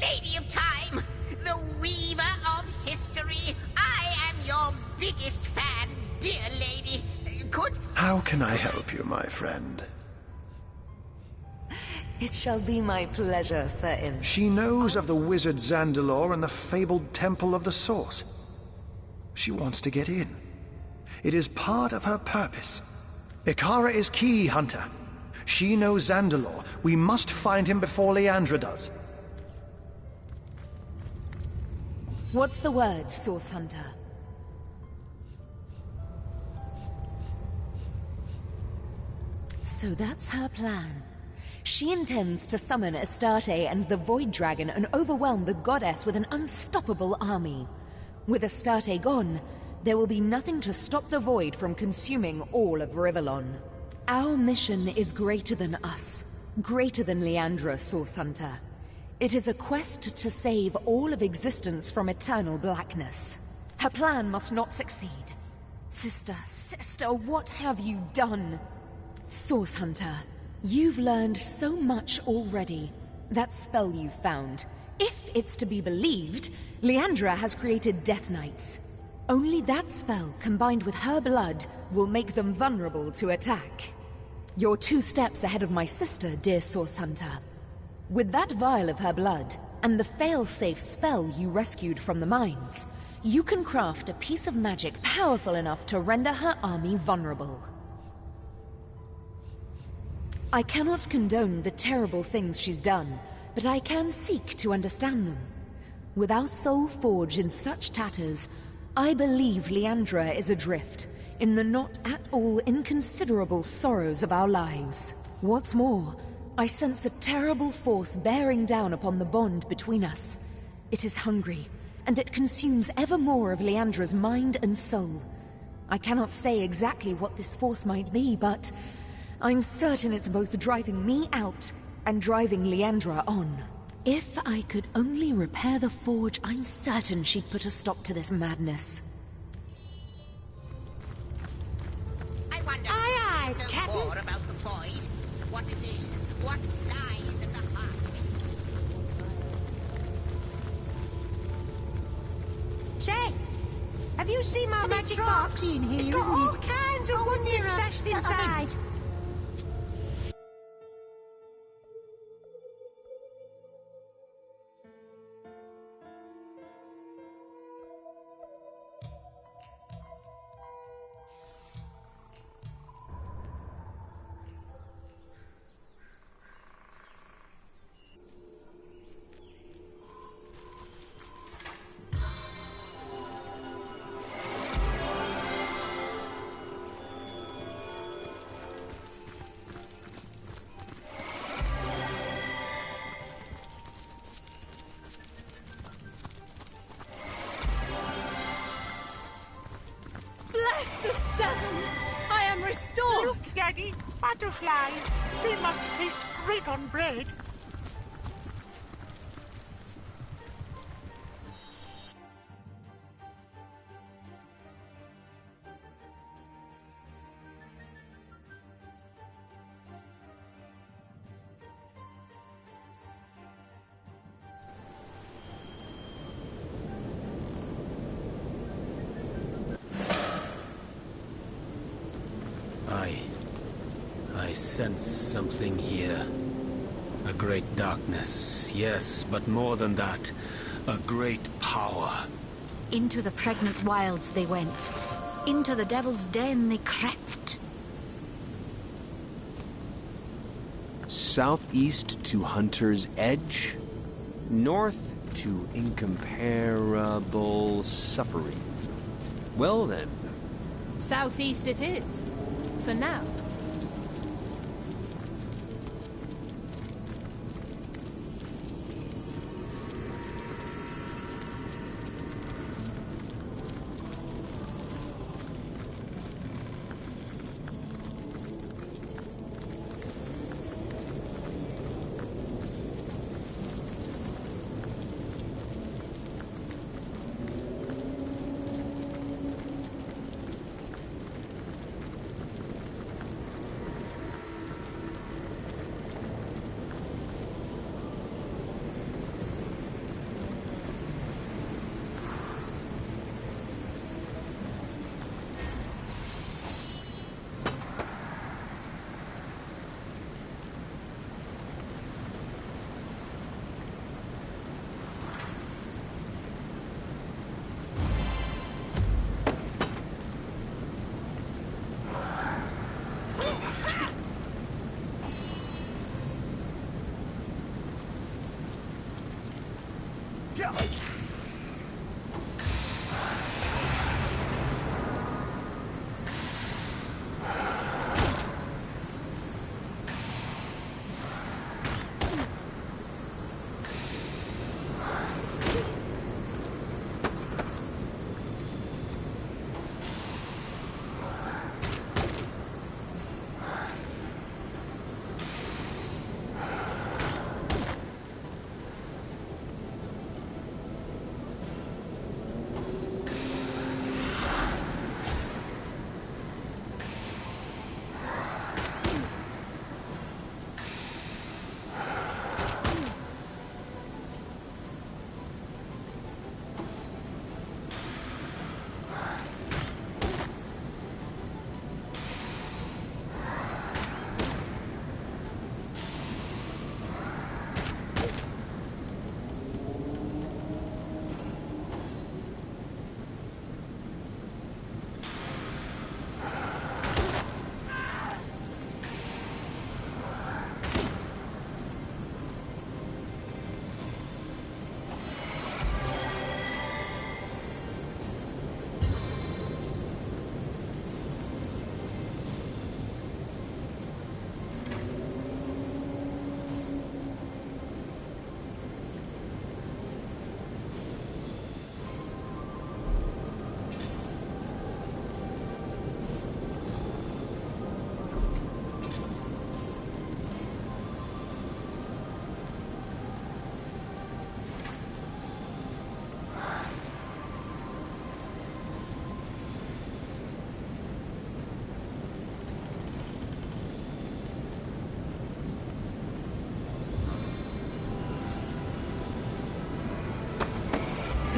Lady of Time, the weaver of history. I am your biggest fan, dear lady. How can I help you, my friend? It shall be my pleasure, Sir Imp. She knows of the wizard Zandalor and the fabled Temple of the Source. She wants to get in. It is part of her purpose. Ikara is key, Hunter. She knows Zandalor. We must find him before Leandra does. What's the word, Source Hunter? So that's her plan. She intends to summon Astarte and the Void Dragon and overwhelm the goddess with an unstoppable army. With Astarte gone, there will be nothing to stop the Void from consuming all of Rivellon. Our mission is greater than us, greater than Leandra, Source Hunter. It is a quest to save all of existence from eternal blackness. Her plan must not succeed. Sister, what have you done? Source Hunter, you've learned so much already. That spell you found. If it's to be believed, Leandra has created Death Knights. Only that spell, combined with her blood, will make them vulnerable to attack. You're 2 steps ahead of my sister, dear Source Hunter. With that vial of her blood, and the fail-safe spell you rescued from the mines, you can craft a piece of magic powerful enough to render her army vulnerable. I cannot condone the terrible things she's done, but I can seek to understand them. With our soul forged in such tatters, I believe Leandra is adrift in the not at all inconsiderable sorrows of our lives. What's more, I sense a terrible force bearing down upon the bond between us. It is hungry, and it consumes ever more of Leandra's mind and soul. I cannot say exactly what this force might be, but I'm certain it's both driving me out and driving Leandra on. If I could only repair the forge, I'm certain she'd put a stop to this madness. I wonder Aye, know Captain. more about the Void. What it is, what lies at the heart of it. Say, have you seen my magic box? in here, It's got isn't all it? kinds of wonders stashed inside. Bless the Seven! I am restored! Look, Daddy, butterflies. They must taste great on bread. I sense something here. A great darkness, yes, but more than that, a great power. Into the pregnant wilds they went. Into the devil's den they crept. Southeast to Hunter's Edge, north to incomparable suffering. Well then. Southeast it is. For now.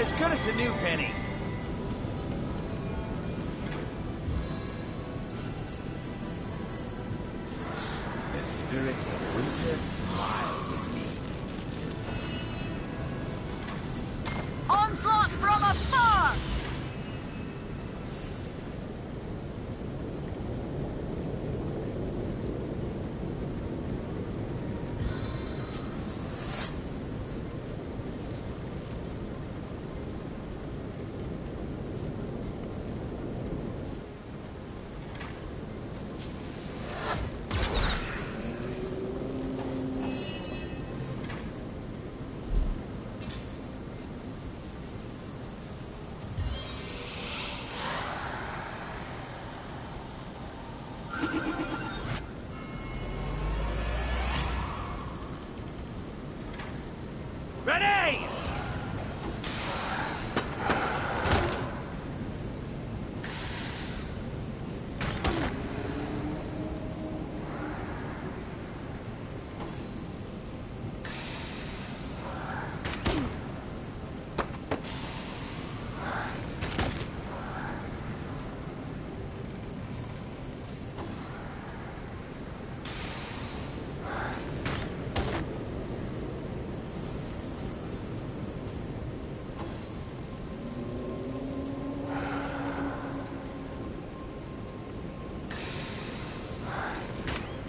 as good as a new penny. The spirits of winter smile with me. Onslaught from afar! Ready!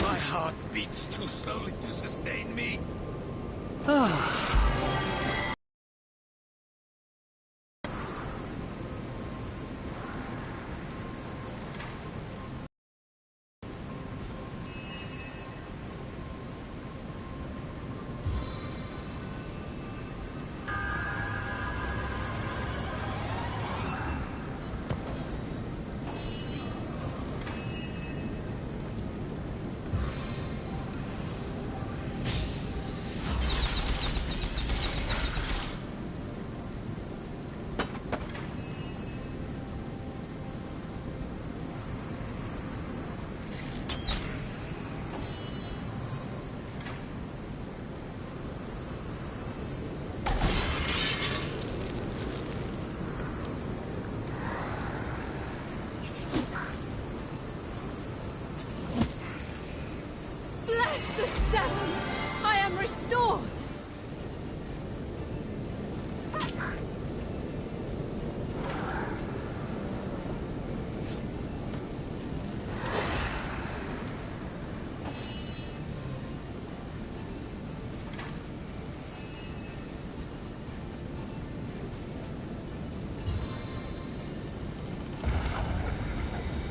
My heart beats too slowly to sustain me. Bless the Seven! I am restored!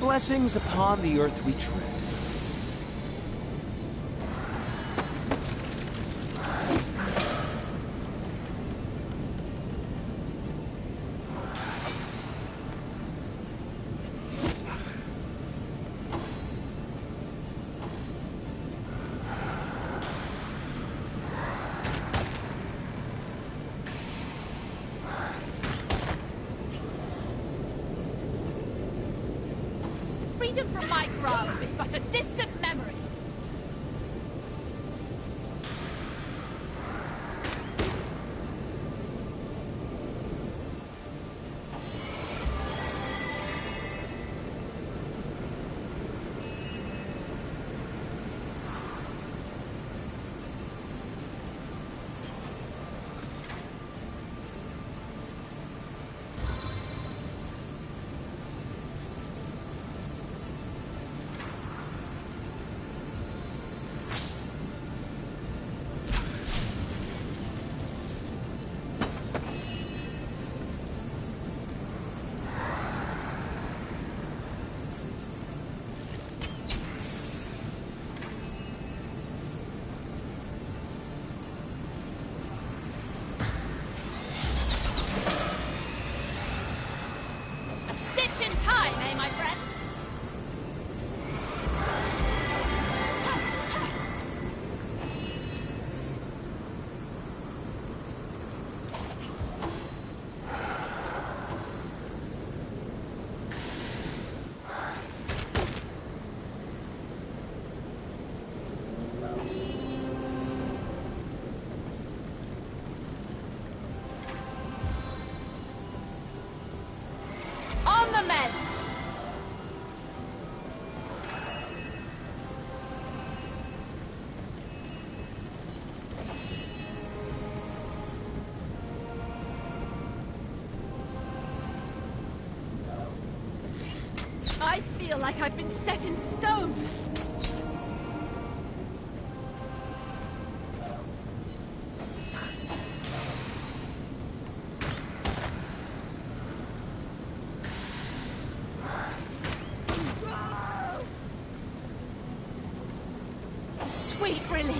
Blessings upon the earth we tread. Freedom from my grasp is but a distant memory. the mend! I feel like I've been set in stone! Sweet relief.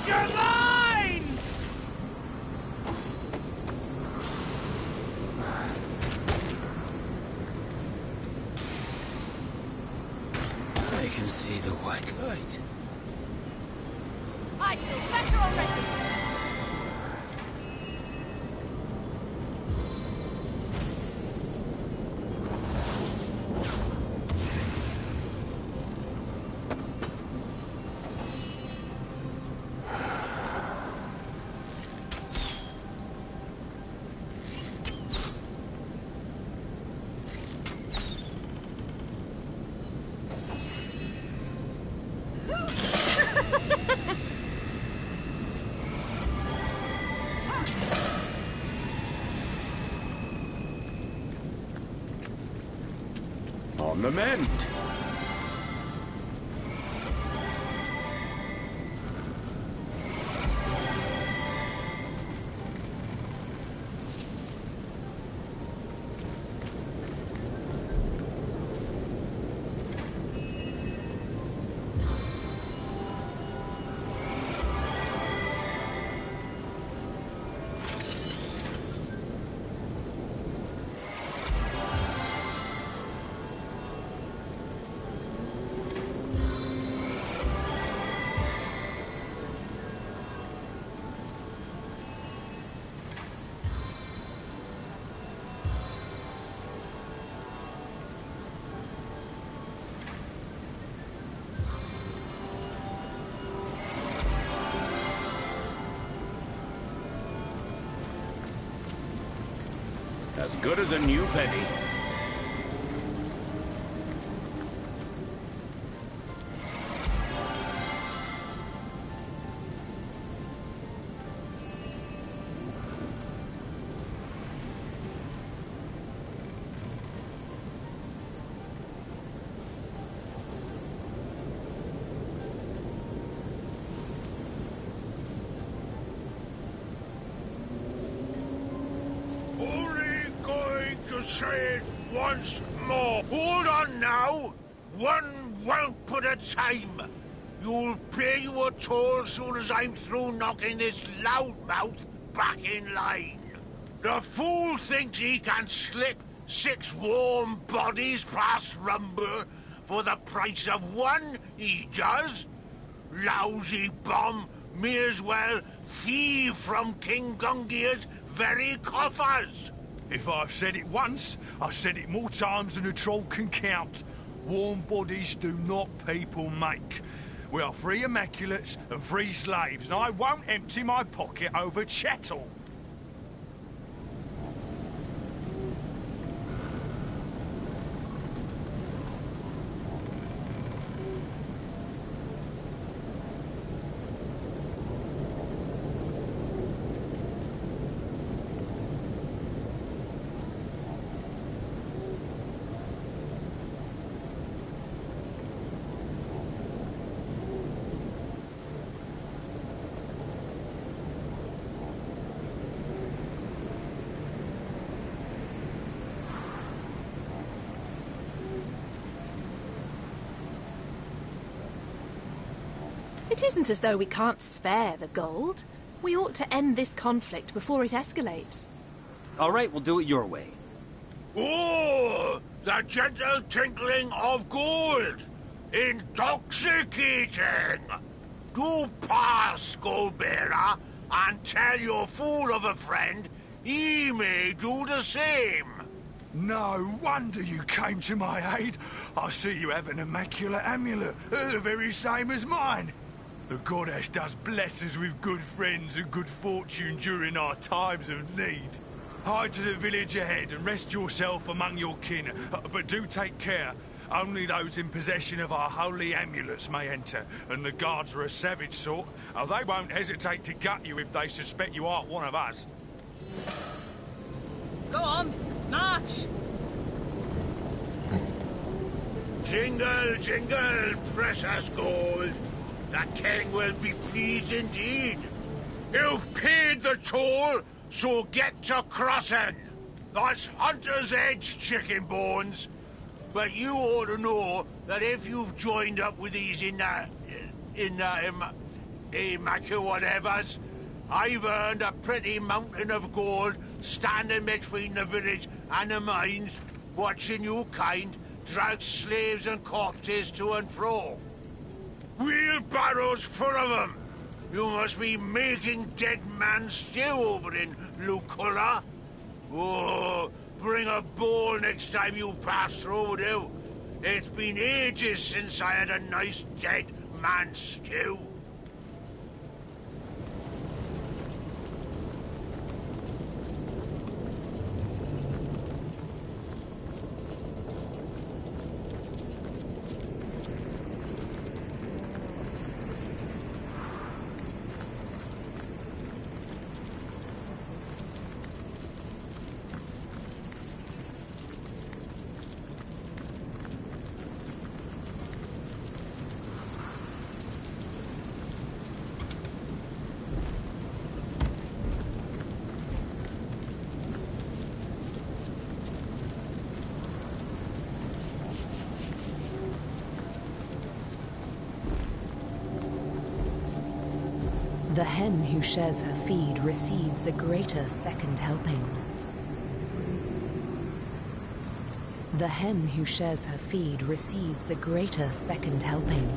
Your lines! I can see the white light. I feel better already! On the mend. As good as a new penny. Say it once more. Hold on now. One whelp at a time. You'll pay your toll soon as I'm through knocking this loudmouth back in line. The fool thinks he can slip 6 warm bodies past Rumble for the price of 1, he does. Lousy bomb may as well thieve from King Gungia's very coffers. If I've said it once, I've said it more times than a troll can count. Warm bodies do not people make. We are 3 immaculates and 3 slaves, and I won't empty my pocket over chattel. It isn't as though we can't spare the gold. We ought to end this conflict before it escalates. All right, we'll do it your way. Oh, the gentle tinkling of gold. Intoxicating. Do pass, Goldbearer, and tell your fool of a friend he may do the same. No wonder you came to my aid. I see you have an immaculate amulet, the very same as mine. The goddess does bless us with good friends and good fortune during our times of need. Hide to the village ahead and rest yourself among your kin, but do take care. Only those in possession of our holy amulets may enter, and the guards are a savage sort. They won't hesitate to gut you if they suspect you aren't one of us. Go on, march! Jingle, jingle, precious gold. The king will be pleased indeed. You've paid the toll, so get to crossing. That's Hunter's Edge, chicken bones. But you ought to know that if you've joined up with these immaculate whatevers, I've earned a pretty mountain of gold standing between the village and the mines, watching you kind drag slaves and corpses to and fro. Wheelbarrows full of them. You must be making dead man stew over in Luculla. Oh, bring a bowl next time you pass through, do. It's been ages since I had a nice dead man stew. The hen who shares her feed receives a greater second helping. The hen who shares her feed receives a greater second helping.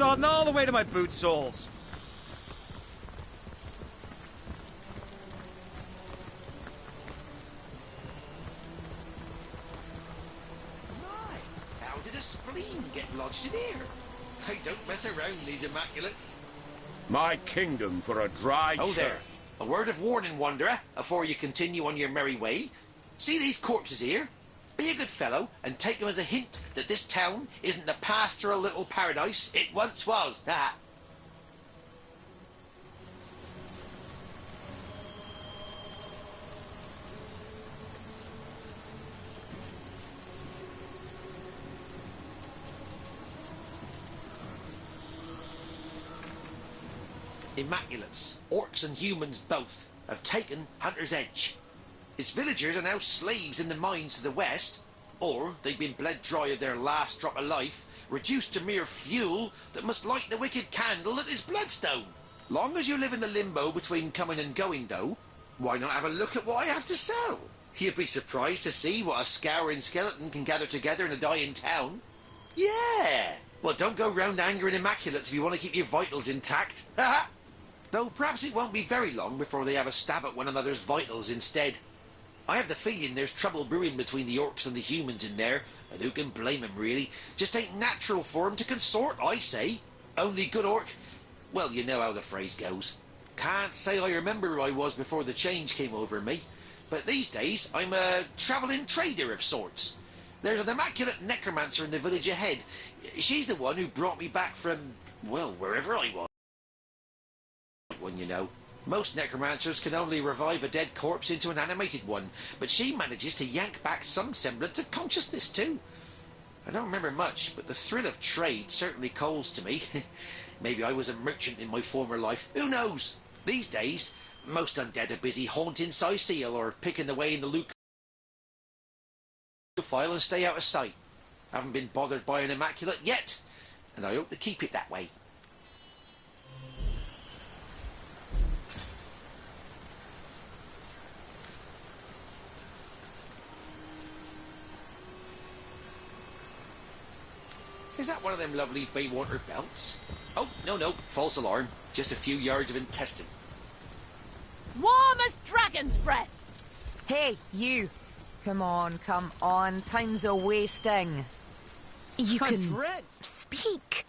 Sodding all the way to my boot soles. My, how did a spleen get lodged in here? I don't mess around, these immaculates. My kingdom for a dry Oh, there. A word of warning, Wanderer, afore you continue on your merry way. See these corpses here? Be a good fellow and take them as a hint that this town isn't the pastoral little paradise it once was. Ah. Immaculates, orcs and humans both, have taken Hunter's Edge. Its villagers are now slaves in the mines to the west, or they've been bled dry of their last drop of life, reduced to mere fuel that must light the wicked candle that is Bloodstone. Long as you live in the limbo between coming and going, though, why not have a look at what I have to sell? You'd be surprised to see what a scouring skeleton can gather together in a dying town. Yeah! Well, don't go round angering immaculates if you want to keep your vitals intact. Though perhaps it won't be very long before they have a stab at one another's vitals instead. I have the feeling there's trouble brewing between the orcs and the humans in there, and who can blame 'em, really? Just ain't natural for 'em to consort, I say. Only good orc... Well, you know how the phrase goes. Can't say I remember who I was before the change came over me, but these days I'm a travelling trader of sorts. There's an immaculate necromancer in the village ahead. She's the one who brought me back from, well, wherever I was. One, you know. Most necromancers can only revive a dead corpse into an animated one, but she manages to yank back some semblance of consciousness too. I don't remember much, but the thrill of trade certainly calls to me. Maybe I was a merchant in my former life. Who knows? These days, most undead are busy haunting Seal or picking the way in the loot file and stay out of sight. Haven't been bothered by an immaculate yet, and I hope to keep it that way. Is that one of them lovely Baywater belts? Oh, no, false alarm. Just a few yards of intestine. Warm as dragon's breath! Hey, you! Come on, time's a-wasting. You can speak.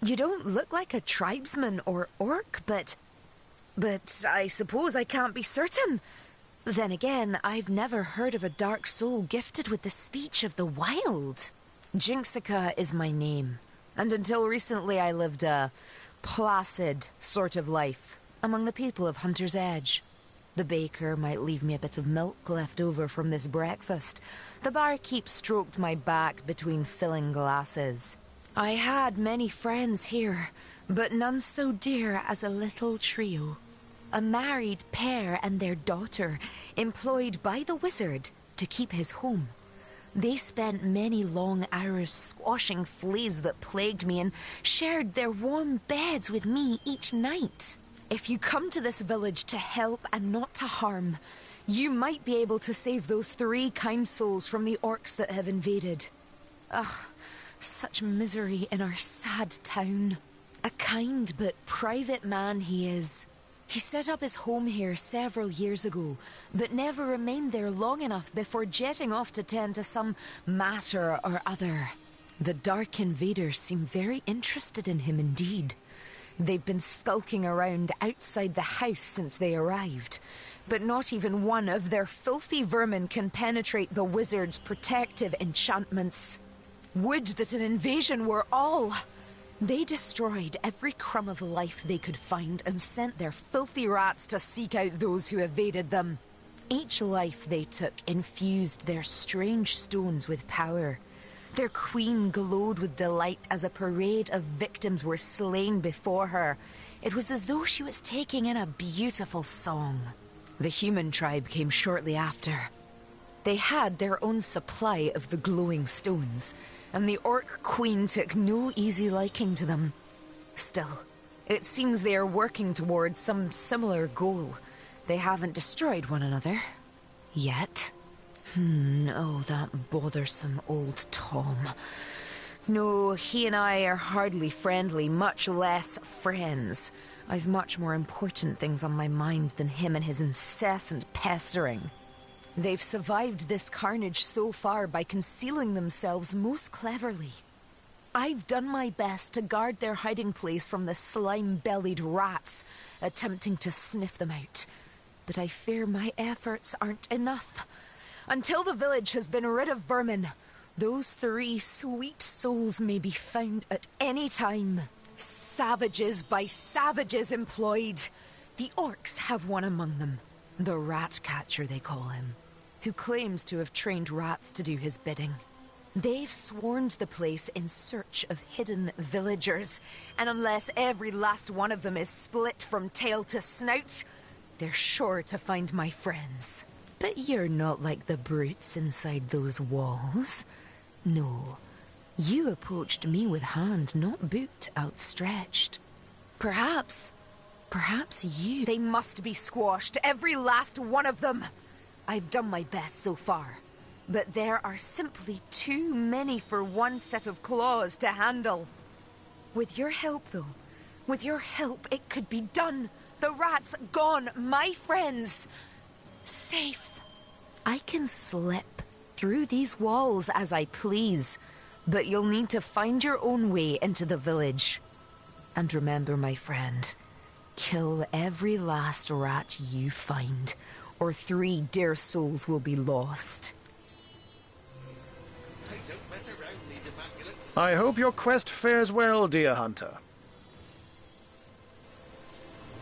You don't look like a tribesman or orc, but I suppose I can't be certain. Then again, I've never heard of a dark soul gifted with the speech of the wild. Jinxica is my name, and until recently I lived a placid sort of life among the people of Hunter's Edge. The baker might leave me a bit of milk left over from this breakfast. The barkeep stroked my back between filling glasses. I had many friends here, but none so dear as a little trio. A married pair and their daughter, employed by the wizard to keep his home. They spent many long hours squashing fleas that plagued me and shared their warm beds with me each night. If you come to this village to help and not to harm, you might be able to save those 3 kind souls from the orcs that have invaded. Ugh, such misery in our sad town. A kind but private man he is. He set up his home here several years ago, but never remained there long enough before jetting off to tend to some matter or other. The Dark Invaders seem very interested in him indeed. They've been skulking around outside the house since they arrived, but not even one of their filthy vermin can penetrate the wizard's protective enchantments. Would that an invasion were all! They destroyed every crumb of life they could find and sent their filthy rats to seek out those who evaded them. Each life they took infused their strange stones with power. Their queen glowed with delight as a parade of victims were slain before her. It was as though she was taking in a beautiful song. The human tribe came shortly after. They had their own supply of the glowing stones, and the orc queen took no easy liking to them. Still, it seems they are working towards some similar goal. They haven't destroyed one another. Yet. Oh, that bothersome old Tom. No, he and I are hardly friendly, much less friends. I've much more important things on my mind than him and his incessant pestering. They've survived this carnage so far by concealing themselves most cleverly. I've done my best to guard their hiding place from the slime-bellied rats attempting to sniff them out. But I fear my efforts aren't enough. Until the village has been rid of vermin, those 3 sweet souls may be found at any time. Savages by savages employed. The orcs have one among them. The rat catcher, they call him, who claims to have trained rats to do his bidding. They've swarmed the place in search of hidden villagers, and unless every last one of them is split from tail to snout, they're sure to find my friends. But you're not like the brutes inside those walls. No, you approached me with hand, not boot, outstretched. Perhaps you... They must be squashed, every last one of them! I've done my best so far, but there are simply too many for one set of claws to handle. With your help, though, with your help, it could be done. The rats gone, my friends, safe. I can slip through these walls as I please, but you'll need to find your own way into the village. And remember, my friend, kill every last rat you find, or 3 dear souls will be lost. Hey, don't mess around, these immaculates. I hope your quest fares well, dear hunter.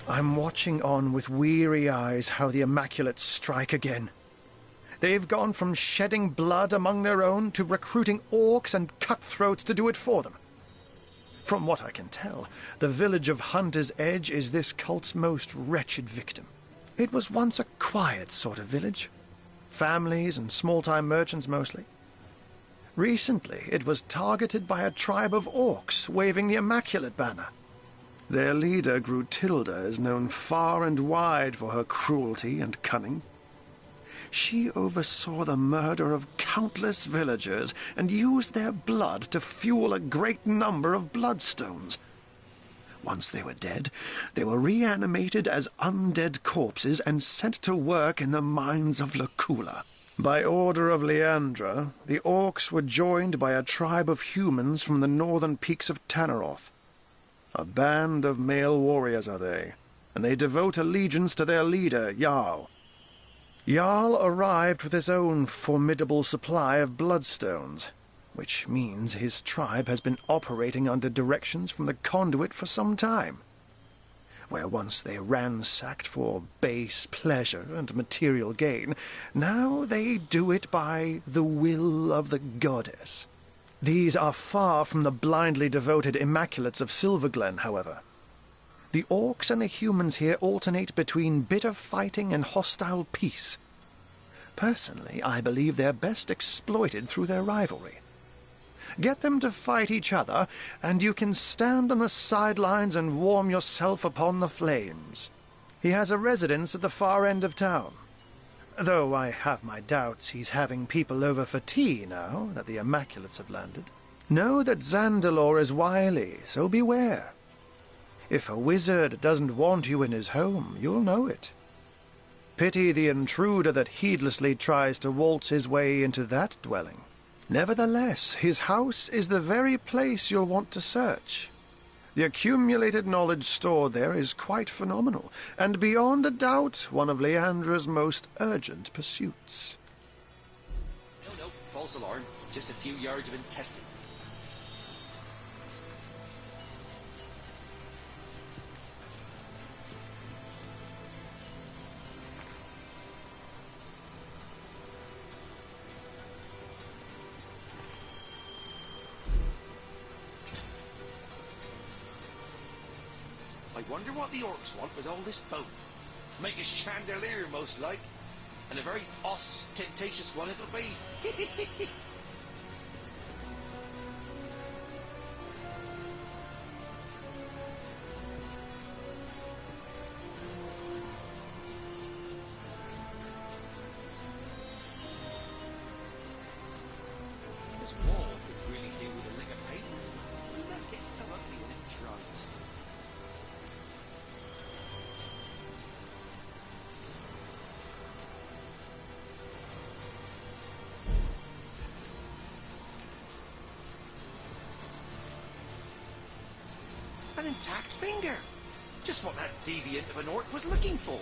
I'm watching on with weary eyes how the Immaculates strike again. They've gone from shedding blood among their own to recruiting orcs and cutthroats to do it for them. From what I can tell, the village of Hunter's Edge is this cult's most wretched victim. It was once a quiet sort of village. Families and small-time merchants mostly. Recently, it was targeted by a tribe of orcs waving the Immaculate banner. Their leader, Grutilda, is known far and wide for her cruelty and cunning. She oversaw the murder of countless villagers and used their blood to fuel a great number of bloodstones. Once they were dead, they were reanimated as undead corpses and sent to work in the mines of Lacula. By order of Leandra, the orcs were joined by a tribe of humans from the northern peaks of Tanneroth. A band of male warriors are they, and they devote allegiance to their leader, Jarl. Jarl arrived with his own formidable supply of bloodstones, which means his tribe has been operating under directions from the conduit for some time. Where once they ransacked for base pleasure and material gain, now they do it by the will of the goddess. These are far from the blindly devoted Immaculates of Silverglen, however. The orcs and the humans here alternate between bitter fighting and hostile peace. Personally, I believe they're best exploited through their rivalry. Get them to fight each other, and you can stand on the sidelines and warm yourself upon the flames. He has a residence at the far end of town. Though I have my doubts he's having people over for tea now that the Immaculates have landed. Know that Zandalor is wily, so beware. If a wizard doesn't want you in his home, you'll know it. Pity the intruder that heedlessly tries to waltz his way into that dwelling. Nevertheless, his house is the very place you'll want to search. The accumulated knowledge stored there is quite phenomenal, and beyond a doubt one of Leandra's most urgent pursuits. No, false alarm. Just a few yards of intestine. I wonder what the orcs want with all this bone. Make a chandelier, most like. And a very ostentatious one it'll be. This wall could really do with a lick of paint. Look, it's so ugly when it dries. An intact finger! Just what that deviant of an orc was looking for.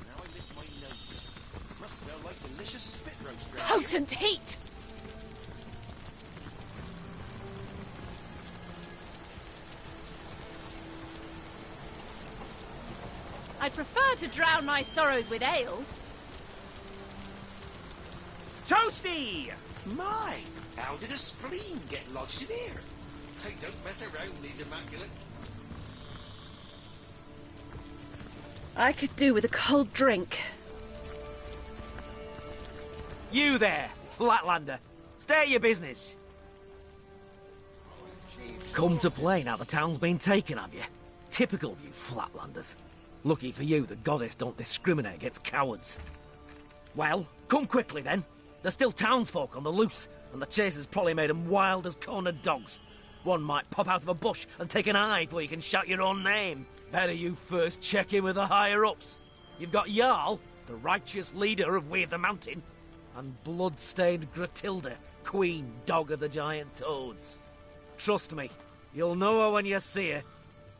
Now I lift my nose. Must smell like delicious spit roast round here. Potent heat! I'd prefer to drown my sorrows with ale. Toasty! My! How did a spleen get lodged in here? Hey, don't mess around, these immaculates. I could do with a cold drink. You there, Flatlander. Stay at your business. Come to play now the town's been taken, have you? Typical of you Flatlanders. Lucky for you, the goddess don't discriminate against cowards. Well, come quickly then. There's still townsfolk on the loose, and the chase has probably made them wild as cornered dogs. One might pop out of a bush and take an eye before you can shout your own name. Better you first check in with the higher-ups. You've got Jarl, the righteous leader of We of the Mountain, and blood-stained Gratilda, queen dog of the giant toads. Trust me, you'll know her when you see her.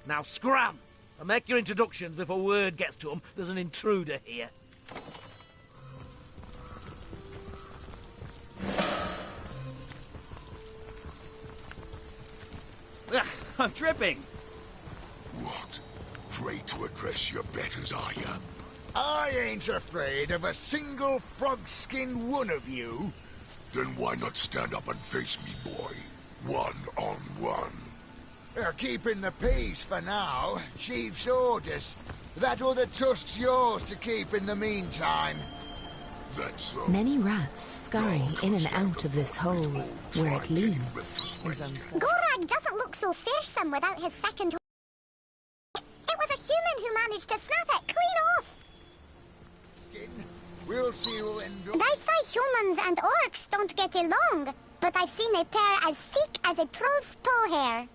Now scram, and make your introductions before word gets to them there's an intruder here. Ugh, I'm tripping. What? Afraid to address your betters, are you? I ain't afraid of a single frog-skinned one of you. Then why not stand up and face me, boy? One-on-one. They're keeping the peace for now. Chief's orders. That other tusk's yours to keep in the meantime. That's so. Many rats scurry in and out of this hole. Where it leads is uncertain. Gorag doesn't look so fearsome without his second. It was a human who managed to snap it clean off. We'll see who'll end up. They say humans and orcs don't get along, but I've seen a pair as thick as a troll's toe hair.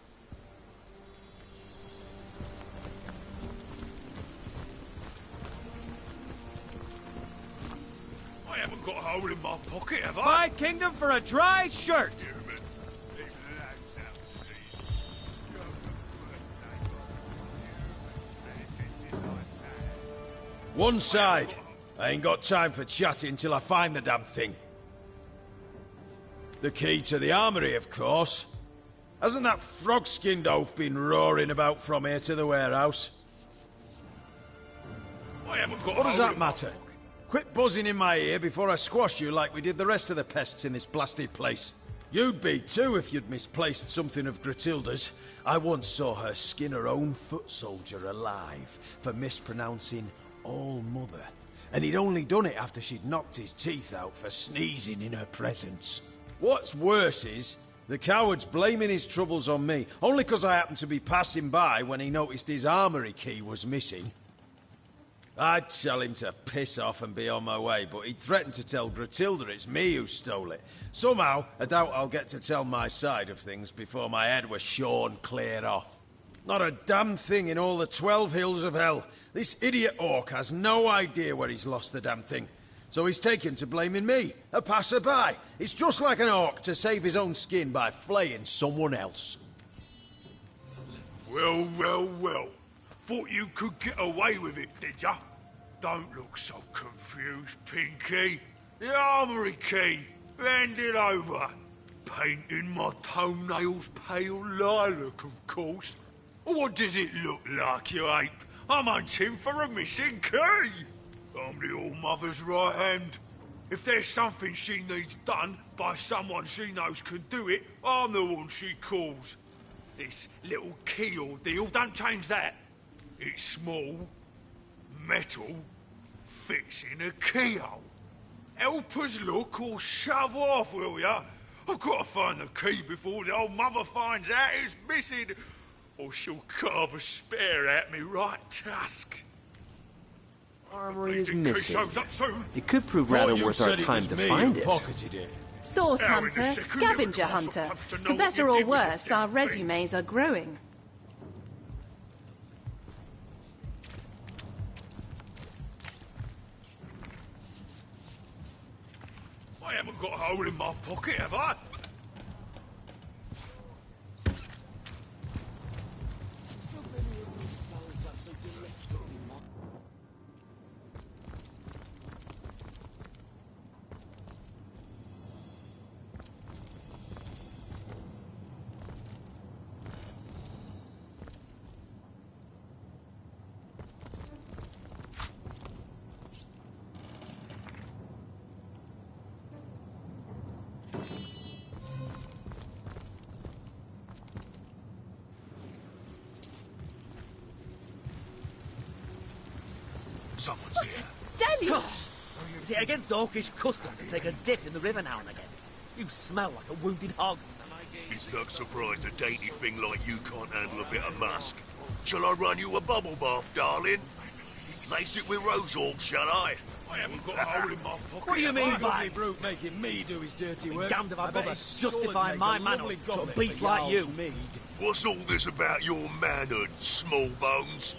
I haven't got a hole in my pocket, have I? Five kingdom for a dry shirt! One side. I ain't got time for chatting till I find the damn thing. The key to the armory, of course. Hasn't that frog-skinned oaf been roaring about from here to the warehouse? I haven't got What does that matter? Quit buzzing in my ear before I squash you like we did the rest of the pests in this blasted place. You'd be too if you'd misplaced something of Gratilda's. I once saw her skin her own foot soldier alive for mispronouncing All-Mother. And he'd only done it after she'd knocked his teeth out for sneezing in her presence. What's worse is, the coward's blaming his troubles on me, only 'cause I happened to be passing by when he noticed his armory key was missing. I'd tell him to piss off and be on my way, but he'd threatened to tell Gratilda it's me who stole it. Somehow, I doubt I'll get to tell my side of things before my head was shorn clear off. Not a damn thing in all the 12 hills of hell. This idiot orc has no idea where he's lost the damn thing. So he's taken to blaming me, a passerby. It's just like an orc to save his own skin by flaying someone else. Well, well, well. Thought you could get away with it, did ya? Don't look so confused, Pinky. The armory key. Hand it over. Painting my toenails pale lilac, of course. What does it look like, you ape? I'm hunting for a missing key. I'm the All-Mother's right hand. If there's something she needs done by someone she knows can do it, I'm the one she calls. This little key ordeal, don't change that. It's small, metal, fits in a keyhole. Help us look or shove off, will ya? I've got to find the key before the old mother finds out it's missing, or she'll carve a spear at me right tusk. Armory is missing. Shows up soon. It could prove rather worth our time to find it. Pocketed it. Source hunter, scavenger hunter. For better or worse, our resumes are growing. I haven't got a hole in my pocket, have I? Someone's here. Deluge! Is it against orcish custom to take a dip in the river now and again? You smell like a wounded hog. It's no surprise a dainty thing like you can't handle a bit of musk. Shall I run you a bubble bath, darling? replace it with rose orb, shall I? I haven't got a hole in my pocket. What do you mean By by... brute making me do his dirty Be work. damned if I bet bother his skull would justifying make my a manhood lovely to a goblet beast for like Jarl's you. mead. What's all this about your manhood, small bones?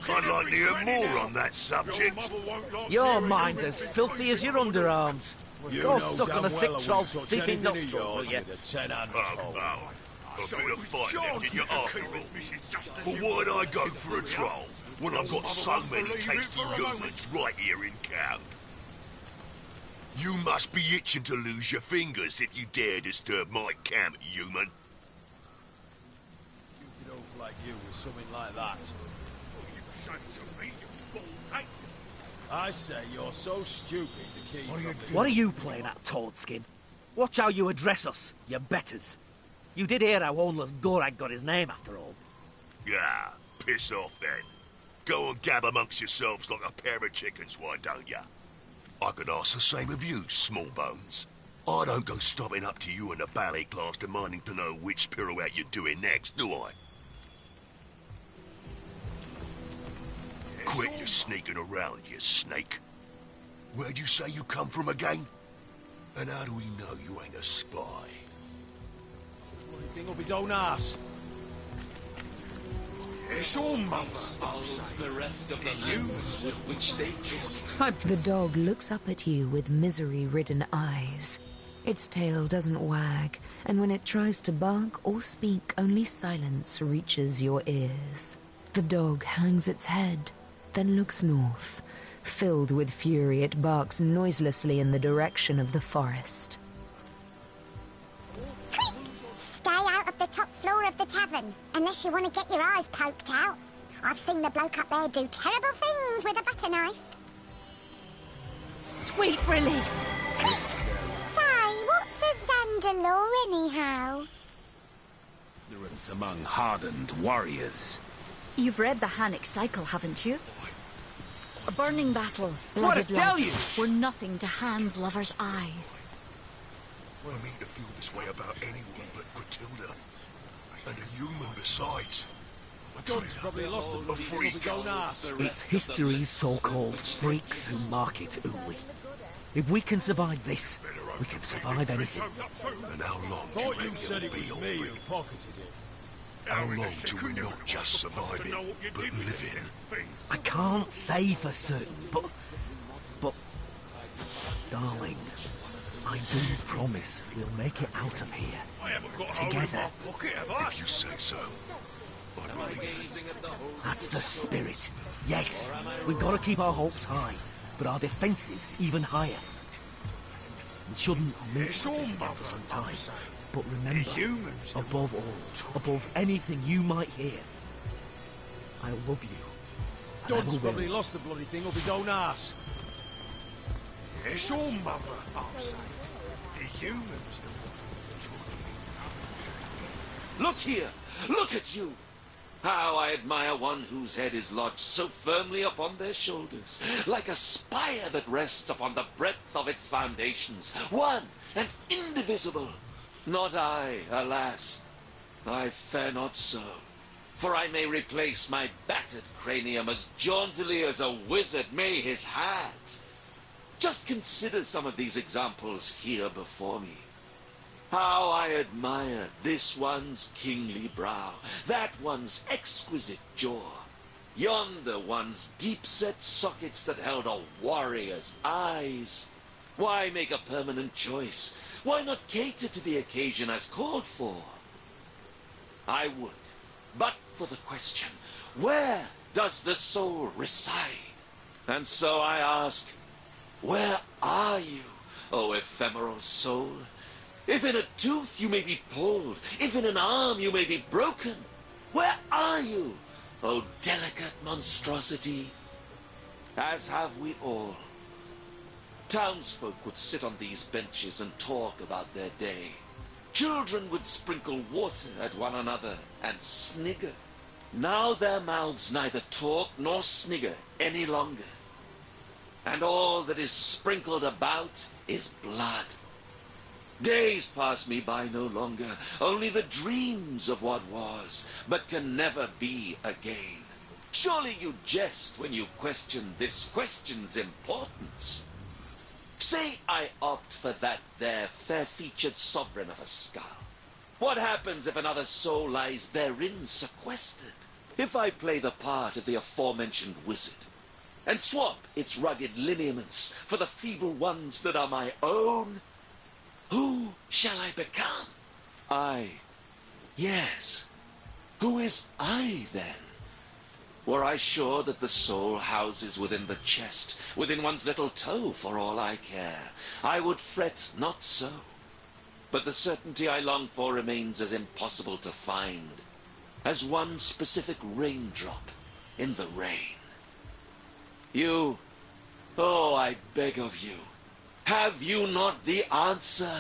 I'd like to hear more on that subject. Your mind's as filthy as your underarms. You Go know suck on damn a sick well I troll's wouldn't touch seeping anything of nostrils, will yours you? with a 10-hand pole. A bit of fight left in you after all. But why'd I go for a troll when I've got so many tasty humans right here in camp? You must be itching to lose your fingers if you dare disturb my camp, human. Stupid oaf like you with something like that. I say you're so stupid to keep... What are you playing at, Toadskin? Watch how you address us, you betters. You did hear how Ownless Gorag got his name, after all. Yeah, piss off then. Go and gab amongst yourselves like a pair of chickens, why don't ya? I could ask the same of you, small bones. I don't go stopping up to you in the ballet class demanding to know which pirouette you're doing next, do I? Quit your sneaking around, you snake. Where'd you say you come from again? And how do we know you ain't a spy? Thing up his own arse. It's all mother. Bereft of the limbs with which they kissed. The dog looks up at you with misery-ridden eyes. Its tail doesn't wag, and when it tries to bark or speak, only silence reaches your ears. The dog hangs its head, then looks north. Filled with fury, it barks noiselessly in the direction of the forest. Stay out of the top floor of the tavern, unless you want to get your eyes poked out. I've seen the bloke up there do terrible things with a butter knife. Sweet relief. Say, what's a Zandalore anyhow? Ignorance among hardened warriors. You've read the Hannic cycle, haven't you? A burning battle, What'd blooded it tell light, you? were nothing to Han's lover's eyes. I mean to feel this way about anyone but Gruntilda. And a human besides. God's probably lost the bloody thing up his own arse. It's history's so-called freaks who mark it, Uli. If we can survive this, we can survive anything. And how long Thought do you said it be was all me free? who pocketed it. How long till we're not just surviving, but living? I can't say for certain, but... Darling, I do promise we'll make it out of here. Together. If you say so. I believe. That's the spirit. Yes, we've got to keep our hopes high, but our defences even higher. We shouldn't meet It's all again mother, for some time. But remember, humans. above all, above anything you might hear, I love you. And I Don's will. probably lost the bloody thing up his own arse. It's all mother, I'll say. The humans. Look here! Look at you! How I admire one whose head is lodged so firmly upon their shoulders, like a spire that rests upon the breadth of its foundations, one and indivisible. Not I, alas. I fare not so, for I may replace my battered cranium as jauntily as a wizard may his hat. Just consider some of these examples here before me. How I admire this one's kingly brow, that one's exquisite jaw, yonder one's deep-set sockets that held a warrior's eyes. Why make a permanent choice? Why not cater to the occasion as called for? I would, but for the question, where does the soul reside? And so I ask, where are you, O ephemeral soul? If in a tooth you may be pulled, if in an arm you may be broken, where are you, O delicate monstrosity? As have we all. Townsfolk would sit on these benches and talk about their day. Children would sprinkle water at one another and snigger. Now their mouths neither talk nor snigger any longer. And all that is sprinkled about is blood. Days pass me by no longer, only the dreams of what was, but can never be again. Surely you jest when you question this question's importance. Say I opt for that there fair-featured sovereign of a skull. What happens if another soul lies therein sequestered? If I play the part of the aforementioned wizard, and swap its rugged lineaments for the feeble ones that are my own, who shall I become? Yes. Who is I, then? Were I sure that the soul houses within the chest, within one's little toe, for all I care, I would fret not so. But the certainty I long for remains as impossible to find as one specific raindrop in the rain. You, oh, I beg of you, have you not the answer?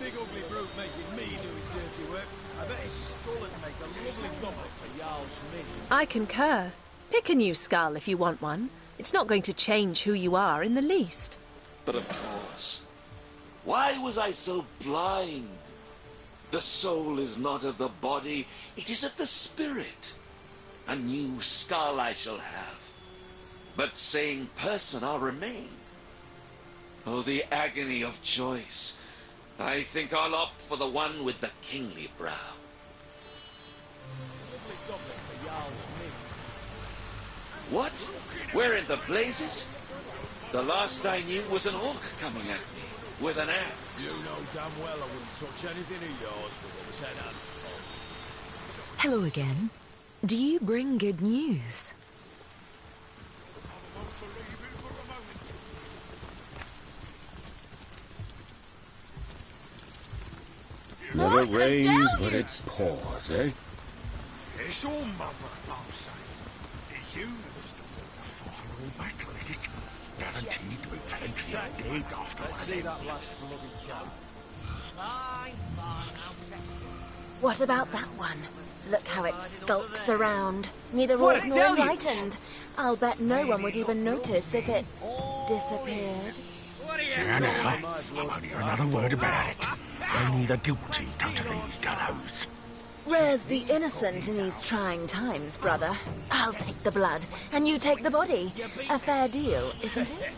Big ugly brute making me do his dirty work. I bet his skull would make a lovely goblet for Jarl's men. I concur. Pick a new skull if you want one. It's not going to change who you are in the least. But of course, why was I so blind? The soul is not of the body, it is of the spirit. A new skull I shall have, but sane person I'll remain. Oh, the agony of choice. I think I'll opt for the one with the kingly brow. What? Where in the blazes? The last I knew was an orc coming at me with an axe. You know damn well I wouldn't touch anything of yours with a 10-hand pole. Hello again. Do you bring good news? Never rains but it pours, eh? It's all mother, I'll say. The universe, the final battle, is it? Guaranteed to be plenty of dig after Let's see that last bloody cat. What about that one? Look how it skulks around. Neither What orc I nor tell you? enlightened. I'll bet no one would even notice if it disappeared. Now, I won't hear another word about it. Only the guilty come to these gallows. Rare's the innocent in these trying times, brother. I'll take the blood, and you take the body. A fair deal, isn't it?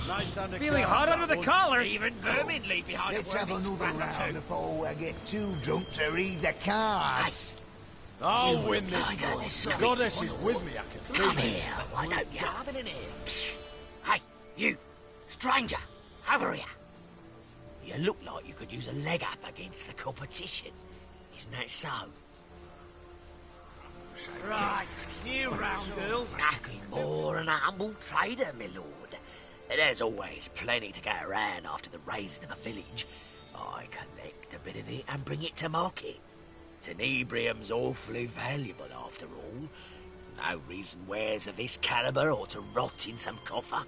Nice and Feeling hot under the collar. Even vermin leave behind Let's a have worthy another scrap or round two. before I get too drunk to read the cards. I'll win this one. The goddess is with me, I can feel Come it. here, why don't you? Have it in here. Psst. Hey, you, stranger, over here. You look like you could use a leg up against the competition. Isn't that so? Right, new round, girls. Nothing more than a humble trader, my lord. There's always plenty to go around after the raising of a village. I collect a bit of it and bring it to market. Tenebrium's awfully valuable after all. No reason wares of this caliber ought to rot in some coffer.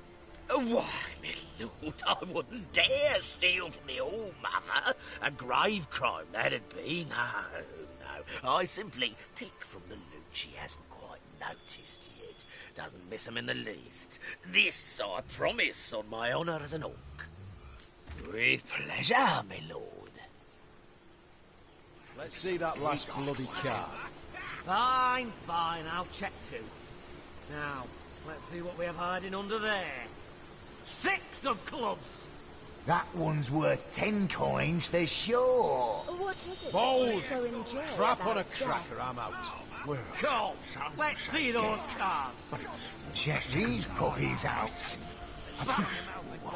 Why, my lord, I wouldn't dare steal from the All-Mother. A grave crime, that'd be. No. I simply pick from the loot she hasn't quite noticed yet. Doesn't miss 'em in the least. This I promise on my honour as an orc. With pleasure, my lord. Let's see that last bloody card. Fine, I'll check too. Now, let's see what we have hiding under there. 6 of clubs. That one's worth 10 coins for sure. What is it Fold. that you so enjoy Trap on a about cracker, I'm out. Come, let's see those cards. Check these puppies out.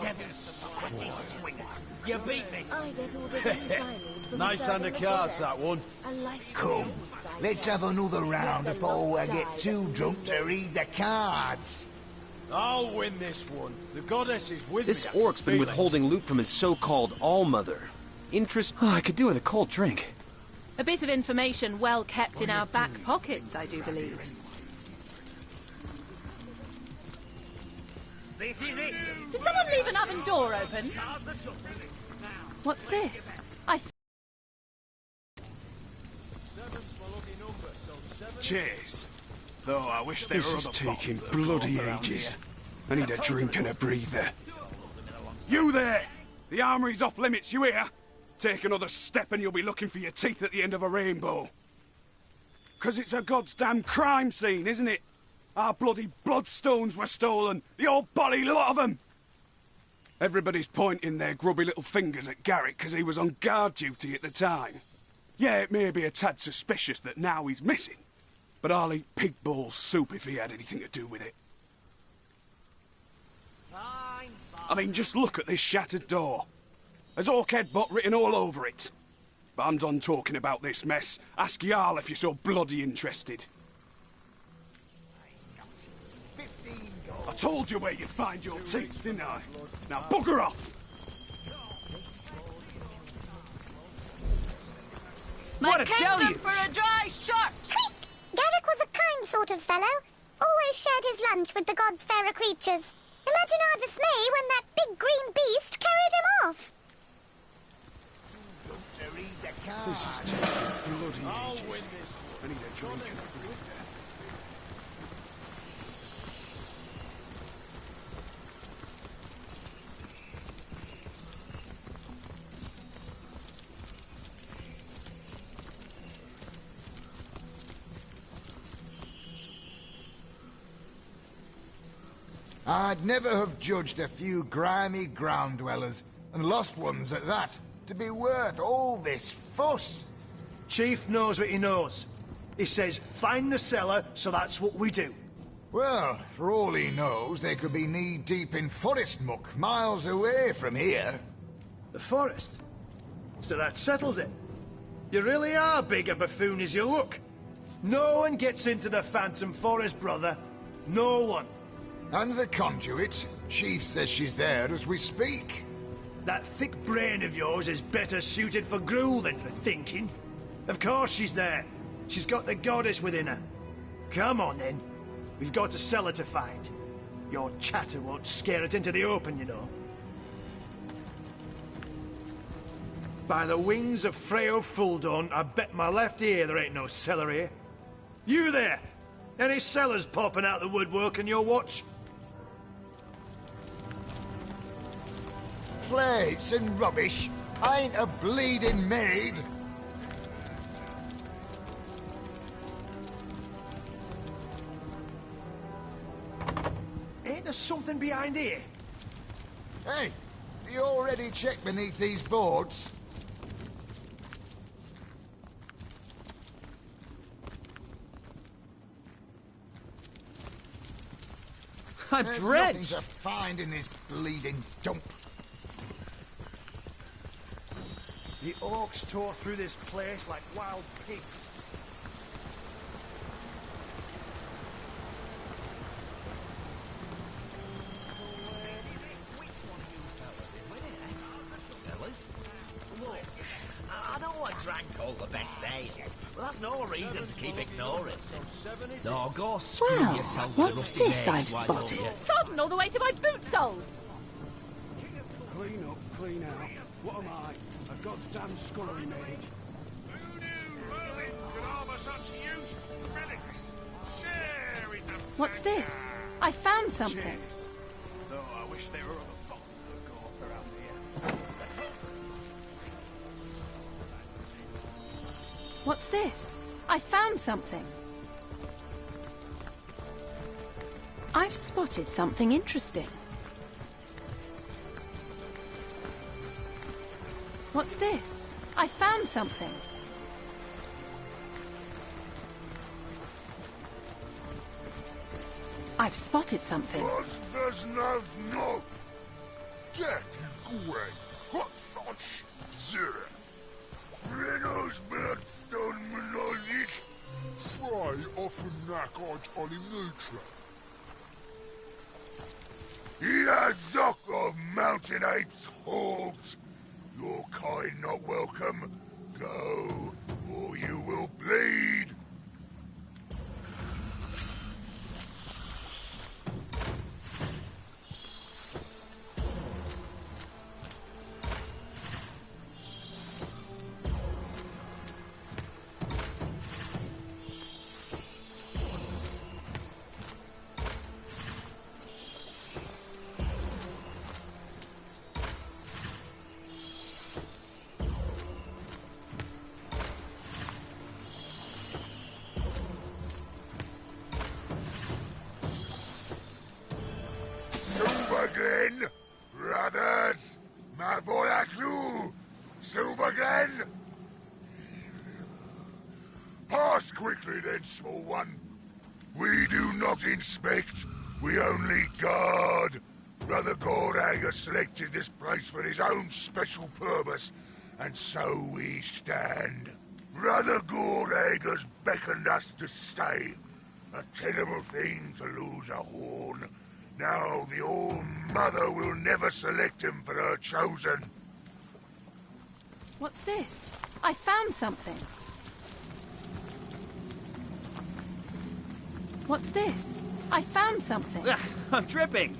Devil's sweaty swingers. You beat me. I get all the things I need from Nice serving hand of the cards, goddess. that one. A life Come, let's have another round the before I lost get die too that drunk to read the cards. I'll win this one. The goddess is with This me. I can orc's been feel it. withholding loot from his so-called All-Mother. Oh, I could do with a cold drink. A bit of information well kept in our back pockets, I do believe. This is it. Did someone leave an oven door open? What's this? Cheers. Though I wish there This were is other taking bottles of bloody coke around ages. here. I need a drink and a breather. You there! The armory's off limits, you hear? Take another step and you'll be looking for your teeth at the end of a rainbow. 'Cause it's a goddamn crime scene, isn't it? Our bloody bloodstones were stolen. The old bally lot of them. Everybody's pointing their grubby little fingers at Garrett 'cause he was on guard duty at the time. Yeah, it may be a tad suspicious that now he's missing, but I'll eat pig ball soup if he had anything to do with it. I mean, just look at this shattered door. There's Orc Headbutt written all over it. But I'm done talking about this mess. Ask Jarl if you're so bloody interested. I told you where you'd find your teeth, didn't I? Now bugger off! My kingdom for a dry shot! Garrick was a kind sort of fellow. Always shared his lunch with the god's fairer creatures. Imagine our dismay when that big green beast carried him off. This is taking bloody ages. I need a drink. I'd never have judged a few grimy ground dwellers, and lost ones at that, to be worth all this fuss. Chief knows what he knows. He says, find the cellar, so that's what we do. Well, for all he knows, they could be knee-deep in forest muck, miles away from here. The forest? So that settles it. You really are big a buffoon as you look. No one gets into the Phantom Forest, brother. No one. And the conduit? Chief says she's there as we speak. That thick brain of yours is better suited for gruel than for thinking. Of course she's there. She's got the goddess within her. Come on, then. We've got a cellar to find. Your chatter won't scare it into the open, you know. By the wings of Freo Fuldawn, I bet my left ear there ain't no cellar here. You there! Any cellars popping out the woodwork in your watch? Plates and rubbish. I ain't a bleeding maid. Ain't there something behind here? Hey, do you already check beneath these boards? I'm There's drenched. nothing to find in this bleeding dump. The orcs tore through this place like wild pigs. I know I drank all the best ale, but that's no reason to keep ignoring it. No, go screw Well, yourself. what's with the this rusty I've mace, why don't spotted? you? Sodden all the way to my boot soles! Clean up, clean out. What am I? A goddamn scullery maid. What's this? I found something. Though I wish there were other folk that go up around here. What's this? I found something. I've spotted something interesting. What's this? I found something. I've spotted something. There's no. Get away. Hot sauce. Zero. Renos Bergstone Melodic. Fry often nakod olimutra. Yazok of mountain apes hogs. Your kind not welcome. Go, or you will bleed. Glen, brothers, Mavolaklu, Silver Glen. Pass quickly then, small one. We do not inspect, we only guard. Brother Gordang has selected this place for his own special purpose, and so we stand. Brother Gordang has beckoned us to stay. A terrible thing to lose a horn. Now the All-Mother will never select him for her chosen. What's this? I found something. What's this? I found something. Ugh, I'm dripping.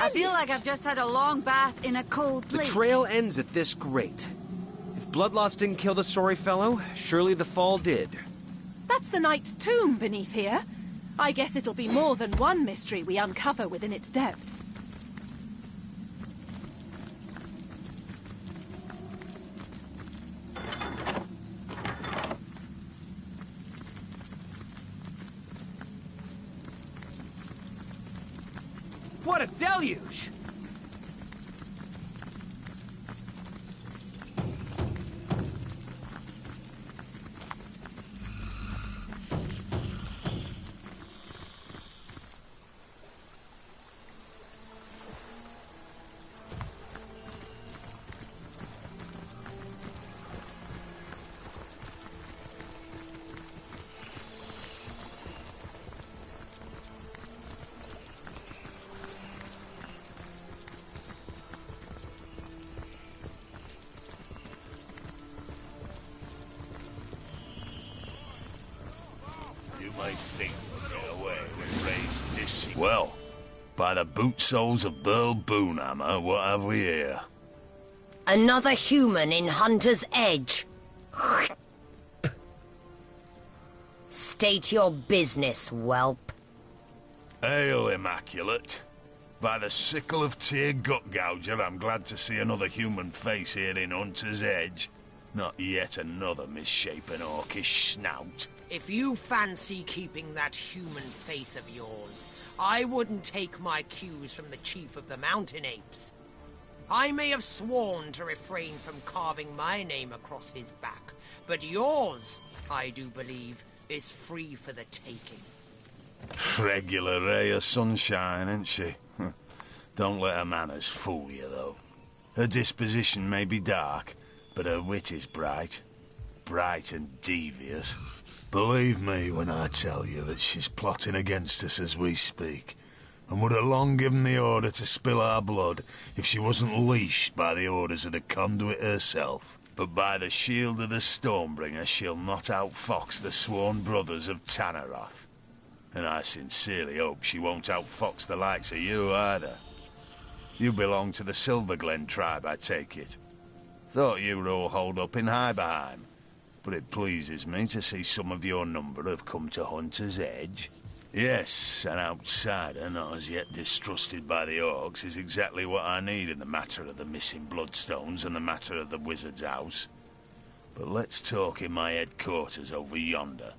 I feel like I've just had a long bath in a cold The lake. trail ends at this grate. If bloodloss didn't kill the sorry fellow, surely the fall did. That's the knight's tomb beneath here. I guess it'll be more than one mystery we uncover within its depths. What a deluge! Well, by the boot soles of Burl Boonhammer, what have we here? Another human in Hunter's Edge. State your business, whelp. Hail, Immaculate. By the sickle of Tyr Gutgouger, I'm glad to see another human face here in Hunter's Edge. Not yet another misshapen orcish snout. If you fancy keeping that human face of yours, I wouldn't take my cues from the chief of the mountain apes. I may have sworn to refrain from carving my name across his back, but yours, I do believe, is free for the taking. Regular ray of sunshine, ain't she? Don't let her manners fool you, though. Her disposition may be dark, but her wit is bright. Bright and devious. Believe me when I tell you that she's plotting against us as we speak, and would have long given the order to spill our blood if she wasn't leashed by the orders of the conduit herself. But by the shield of the Stormbringer, she'll not outfox the sworn brothers of Tanneroth. And I sincerely hope she won't outfox the likes of you either. You belong to the Silverglen tribe, I take it. Thought you were all holed up in Hyberheim. But it pleases me to see some of your number have come to Hunter's Edge. Yes, an outsider not as yet distrusted by the orcs is exactly what I need in the matter of the missing bloodstones and the matter of the wizard's house. But let's talk in my headquarters over yonder,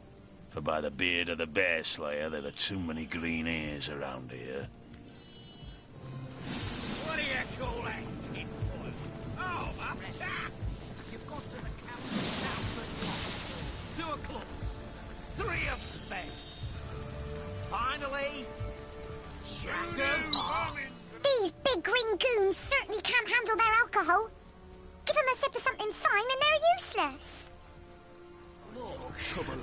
for by the beard of the Bear Slayer there are too many green ears around here. What do you call that, tinfoil? Oh, you've got to the capital now for 2 o'clock. 3 of spades. Finally, These big green goons certainly can't handle their alcohol. Give them a sip of something fine and they're useless.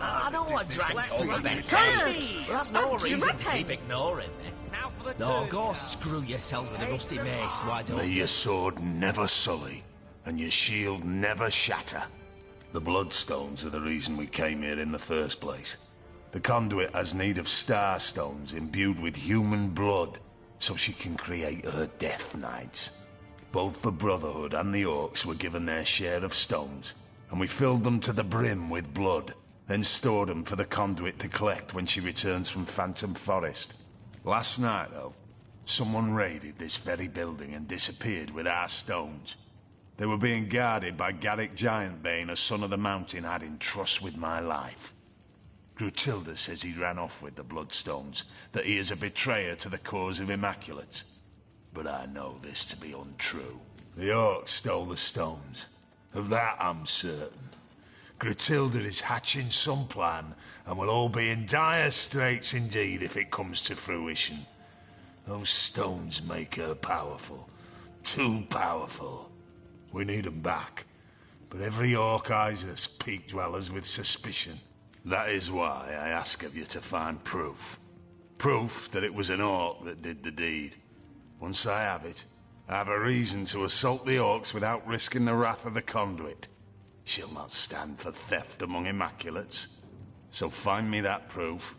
I don't want to drink all the best. Well, that's no reason to keep ignoring me. Now No, go screw yourselves with a rusty mace, why don't May you? your sword never sully, and your shield never shatter. The Bloodstones are the reason we came here in the first place. The conduit has need of starstones imbued with human blood, so she can create her Death Knights. Both the Brotherhood and the Orcs were given their share of stones, and we filled them to the brim with blood, then stored them for the conduit to collect when she returns from Phantom Forest. Last night, though, someone raided this very building and disappeared with our stones. They were being guarded by Garrick Giantbane, a son of the mountain had in trust with my life. Grutilda says he ran off with the Bloodstones, that he is a betrayer to the cause of Immaculates. But I know this to be untrue. The Orcs stole the stones. Of that I'm certain. Grutilda is hatching some plan, and we'll all be in dire straits indeed if it comes to fruition. Those stones make her powerful. Too powerful. We need them back. But every Orc eyes us Peak Dwellers with suspicion. That is why I ask of you to find proof. Proof that it was an Orc that did the deed. Once I have it, I have a reason to assault the Orcs without risking the wrath of the Conduit. She'll not stand for theft among Immaculates. So find me that proof,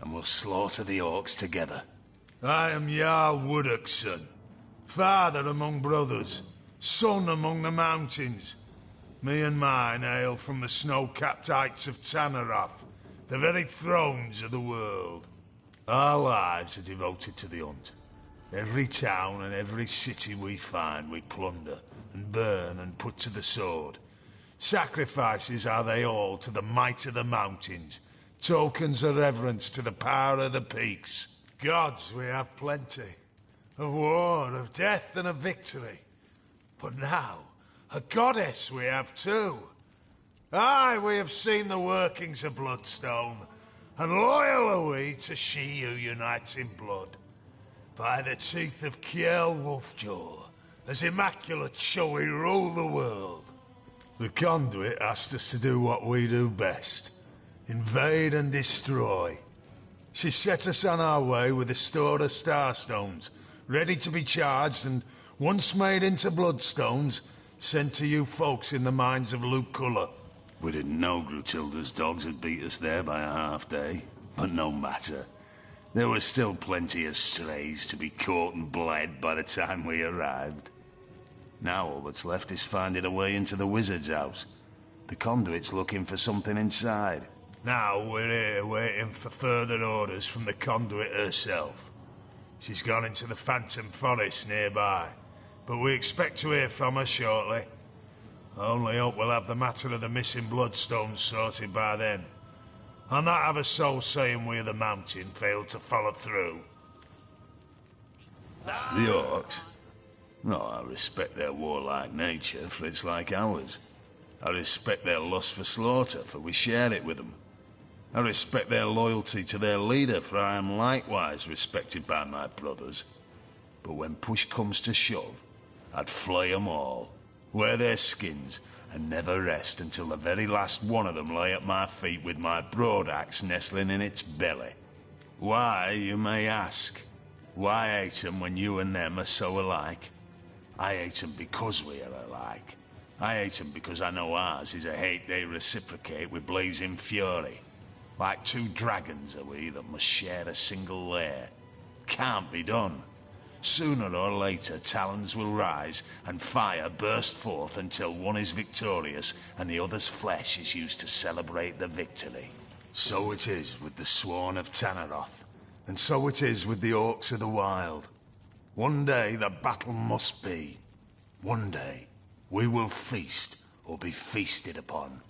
and we'll slaughter the Orcs together. I am Jarl Woodok's son, father among brothers, son among the mountains. Me and mine hail from the snow-capped heights of Tanneroth, the very thrones of the world. Our lives are devoted to the hunt. Every town and every city we find, we plunder and burn and put to the sword. Sacrifices are they all to the might of the mountains, tokens of reverence to the power of the peaks. Gods we have plenty, of war, of death and of victory. But now, a goddess we have too. Aye, we have seen the workings of Bloodstone, and loyal are we to she who unites in blood. By the teeth of Kiel Wolfjaw, as immaculate shall we rule the world. The Conduit asked us to do what we do best. Invade and destroy. She set us on our way with a store of Starstones, ready to be charged and, once made into Bloodstones, sent to you folks in the mines of Luculla. We didn't know Grutilda's dogs had beat us there by a half day, but no matter. There were still plenty of strays to be caught and bled by the time we arrived. Now all that's left is finding a way into the wizard's house. The Conduit's looking for something inside. Now we're here waiting for further orders from the Conduit herself. She's gone into the Phantom Forest nearby, but we expect to hear from her shortly. I only hope we'll have the matter of the missing Bloodstones sorted by then. I'll not have a soul saying we of the mountain failed to follow through. The Orcs? No, I respect their warlike nature, for it's like ours. I respect their lust for slaughter, for we share it with them. I respect their loyalty to their leader, for I am likewise respected by my brothers. But when push comes to shove, I'd flay them all, wear their skins, and never rest until the very last one of them lay at my feet with my broadaxe nestling in its belly. Why, you may ask? Why hate them when you and them are so alike? I hate them because we are alike. I hate them because I know ours is a hate they reciprocate with blazing fury. Like two dragons are we that must share a single lair. Can't be done. Sooner or later, talons will rise and fire burst forth until one is victorious and the other's flesh is used to celebrate the victory. So it is with the Sworn of Tanneroth, and so it is with the Orcs of the Wild. One day the battle must be. One day we will feast or be feasted upon.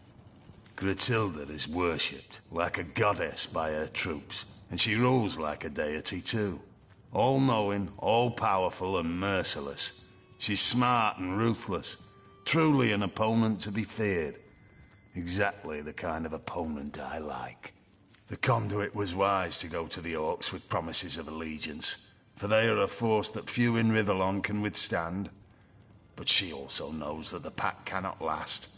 Grutilda is worshipped like a goddess by her troops, and she rules like a deity too. All-knowing, all-powerful and merciless. She's smart and ruthless, truly an opponent to be feared. Exactly the kind of opponent I like. The Conduit was wise to go to the Orcs with promises of allegiance, for they are a force that few in Rivellon can withstand. But she also knows that the pact cannot last.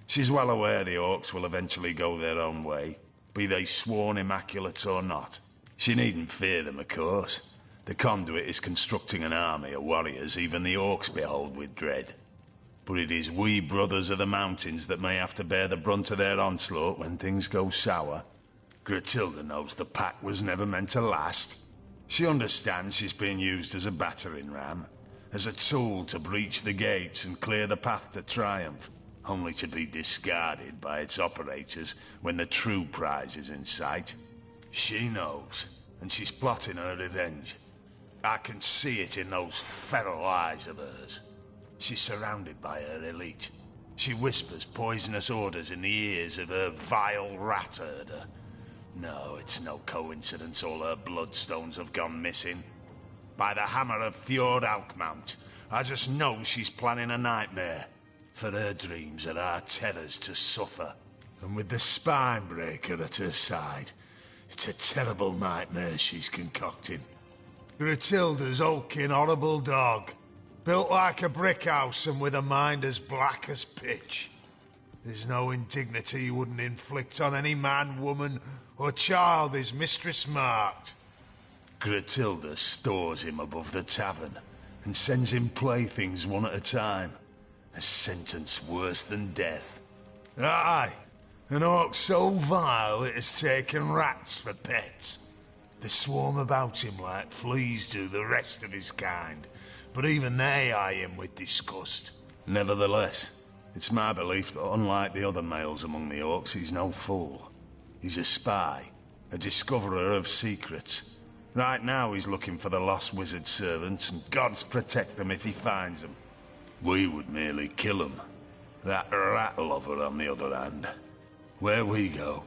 She's well aware the Orcs will eventually go their own way, be they sworn Immaculates or not. She needn't fear them, of course. The Conduit is constructing an army of warriors even the Orcs behold with dread. But it is we brothers of the mountains that may have to bear the brunt of their onslaught when things go sour. Gratilda knows the pack was never meant to last. She understands she's being used as a battering ram, as a tool to breach the gates and clear the path to triumph, only to be discarded by its operators when the true prize is in sight. She knows, and she's plotting her revenge. I can see it in those feral eyes of hers. She's surrounded by her elite. She whispers poisonous orders in the ears of her vile rat herder. No, it's no coincidence all her bloodstones have gone missing. By the hammer of Fjord Alkmount, I just know she's planning a nightmare. For her dreams are our tethers to suffer. And with the spine breaker at her side, it's a terrible nightmare she's concocting. Gratilda's hulking, horrible dog. Built like a brick house and with a mind as black as pitch. There's no indignity he wouldn't inflict on any man, woman, or child his mistress marked. Gratilda stores him above the tavern and sends him playthings one at a time. A sentence worse than death. Aye, an orc so vile it has taken rats for pets. They swarm about him like fleas do the rest of his kind, but even they eye him with disgust. Nevertheless, it's my belief that unlike the other males among the orcs, he's no fool. He's a spy, a discoverer of secrets. Right now he's looking for the lost wizard servants, and gods protect them if he finds them. We would merely kill him. That rat lover, on the other hand. Where we go,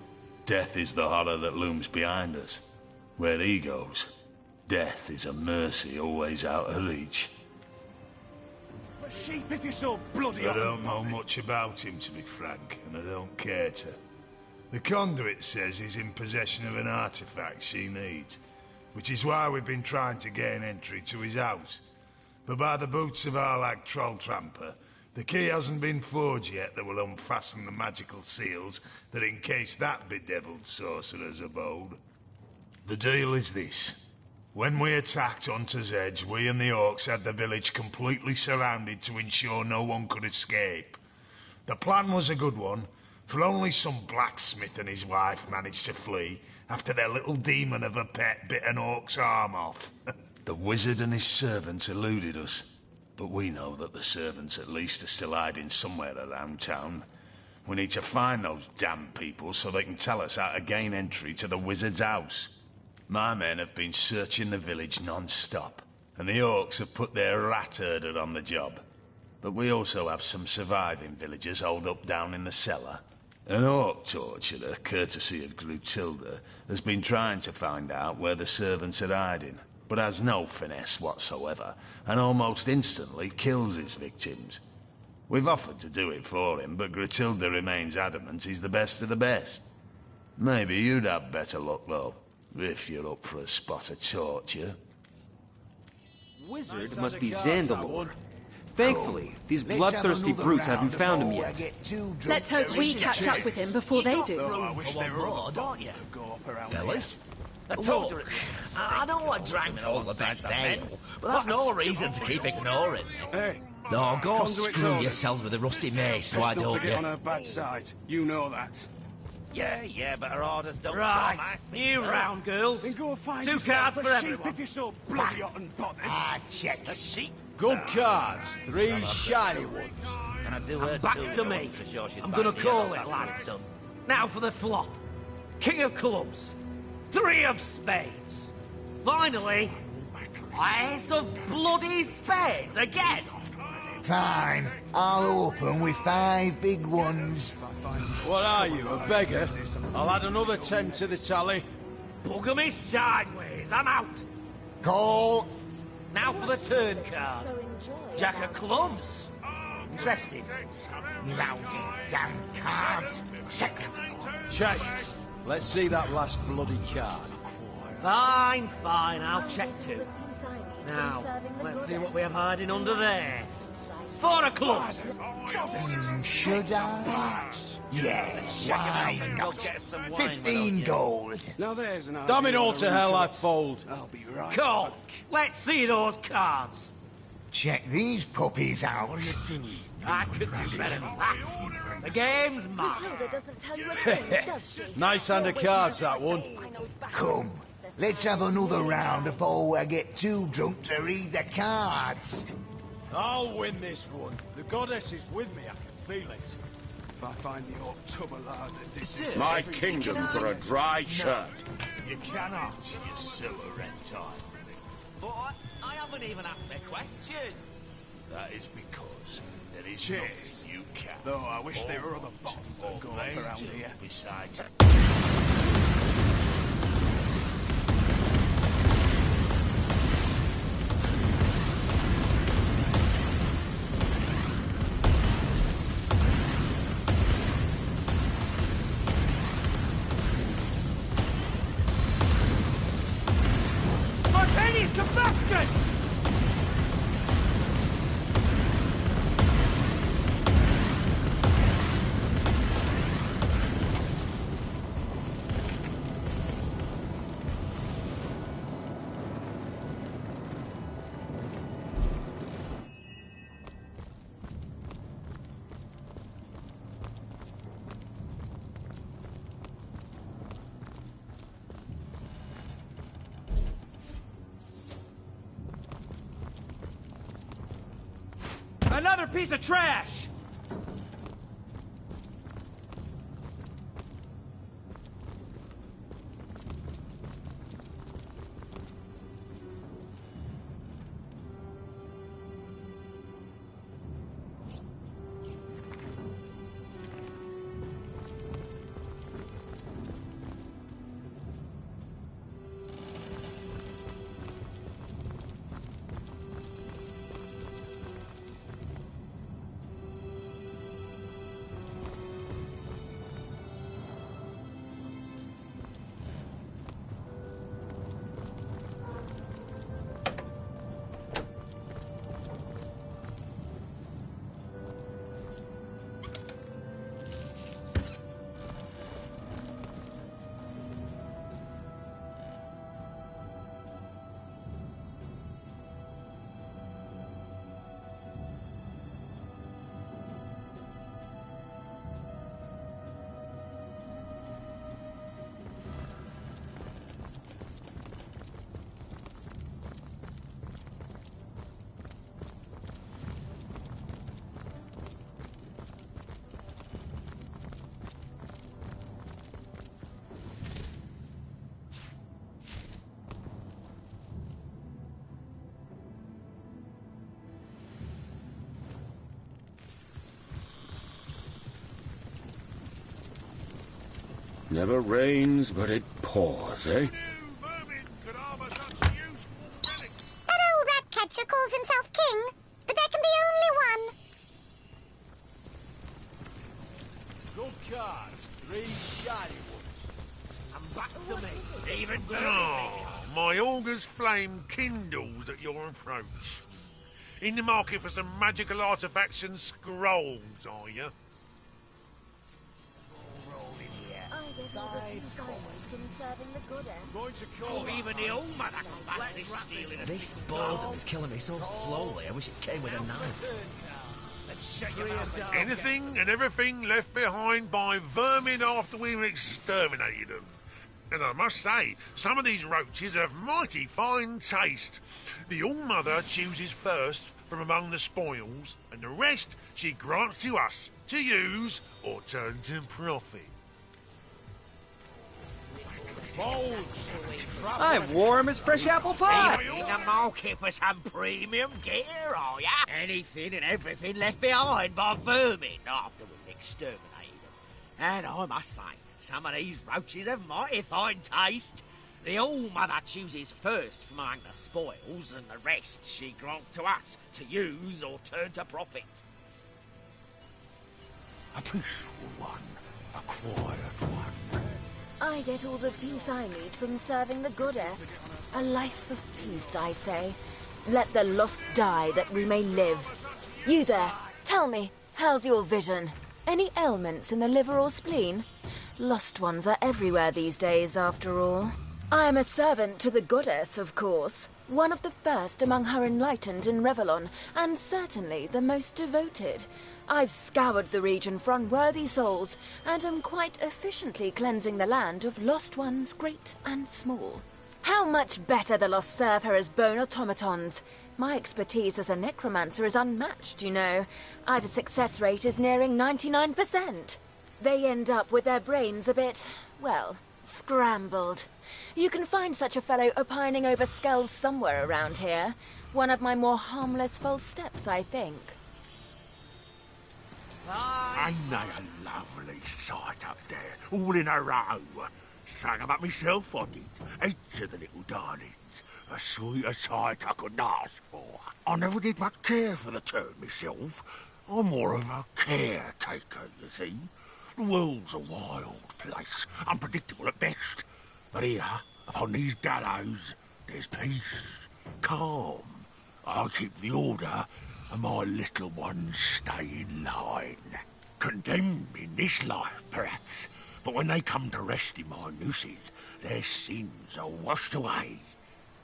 death is the horror that looms behind us. Where he goes, death is a mercy always out of reach. For sheep if you're so bloody I don't know much about him, to be frank, and I don't care to. The Conduit says he's in possession of an artifact she needs, which is why we've been trying to gain entry to his house. But by the boots of our lag troll tramper, the key hasn't been forged yet that will unfasten the magical seals that encase that bedeviled sorcerer's abode. The deal is this. When we attacked Hunter's Edge, we and the Orcs had the village completely surrounded to ensure no one could escape. The plan was a good one, for only some blacksmith and his wife managed to flee after their little demon of a pet bit an Orc's arm off. The wizard and his servants eluded us, but we know that the servants at least are still hiding somewhere around town. We need to find those damn people so they can tell us how to gain entry to the wizard's house. My men have been searching the village non-stop, and the Orcs have put their rat herder on the job. But we also have some surviving villagers holed up down in the cellar. An Orc torturer, courtesy of Gratilda, has been trying to find out where the servants are hiding, but has no finesse whatsoever, and almost instantly kills his victims. We've offered to do it for him, but Gratilda remains adamant he's the best of the best. Maybe you'd have better luck, though, if you're up for a spot of torture. Wizard must be Zandalor. Thankfully, these bloodthirsty brutes haven't found him yet. Let's hope we catch up with him before they do. Fellas? Look, I know I drank all the best ale, but that's no reason to keep ignoring me. No, go screw yourselves with a rusty mace, why don't get you? on her bad side. You know that. Yeah, but her orders don't Right, you round, girls. Then go find 2 cards for sheep everyone. if you're so bloody hot and bothered. Check the sheep. Good cards, 3 shiny ones. And I do And back to me. I'm gonna call it, lads. Now for the flop. King of clubs. 3 of spades. Finally, Ace of bloody spades again. Fine. I'll open with 5 big ones. What are you, a beggar? I'll add another 10 to the tally. Bugger me sideways. I'm out. Call. Now for the turn card. Jack of clubs. Interested? Lousy damn cards. Check. Check. Let's see that last bloody card. Fine. I'll check too. Now, let's see what we have hiding under there. for a club? Should I? Yes, why not? 15 gold. Now there's an Damn it idea all of to a hell, I retort. fold. I'll be right Come, back. let's see those cards. Check these puppies out. I could do better than that. The game's mine. Matilda doesn't tell you a thing, does she? Nice hand of cards, that one. Come, let's have another round before I get too drunk to read the cards. I'll win this one. The goddess is with me, I can feel it. If I find the old tubber lad that did this... My kingdom for a dry shirt. You cannot, you silly reptile. But I haven't even asked a question. That is because there is Cheers. nothing you can. Though I wish there were other bombs that go up around here. Besides... Spontaneous combustion! Another piece of trash! Never rains, but it pours, eh? That old rat catcher calls himself king, but there can be only one. Good cards. 3 shiny ones. And back to me. Even Oh, my augur's flame kindles at your approach. In the market for some magical artifacts and scrolls, are you? Oh, even the old man can pass this stealing a This boredom is killing me so slowly, I wish it came with a knife. Let's shut your mouth. Anything and everything left behind by vermin after we've exterminated them. And I must say, some of these roaches have mighty fine taste. The All-Mother chooses first from among the spoils, and the rest she grants to us to use or turn to profit. I'm warm as fresh apple pie. In the market for some premium gear, are ya? Anything and everything left behind by vermin after we've exterminated them. And I must say, some of these roaches have mighty fine taste. The All-Mother chooses first from among the spoils, and the rest she grants to us to use or turn to profit. A peaceful one, a quiet one. I get all the peace I need from serving the goddess. A life of peace, I say. Let the lost die that we may live. You there, tell me, how's your vision? Any ailments in the liver or spleen? Lost ones are everywhere these days, after all. I am a servant to the goddess, of course. One of the first among her enlightened in Revellon, and certainly the most devoted. I've scoured the region for unworthy souls, and am quite efficiently cleansing the land of lost ones great and small. How much better the lost serve her as bone automatons. My expertise as a necromancer is unmatched, you know. I've a success rate is nearing 99%. They end up with their brains a bit, well, scrambled. You can find such a fellow opining over skulls somewhere around here. One of my more harmless false steps, I think. Ain't they a lovely sight up there, all in a row? Strung 'em up myself, I did. Each of the little darlings. A sweeter sight I couldn't ask for. I never did much care for the turn myself. I'm more of a caretaker, you see. The world's a wild place, unpredictable at best. But here, upon these gallows, there's peace, calm. I keep the order, and my little ones stay in line. Condemned in this life, perhaps, but when they come to rest in my nooses, their sins are washed away.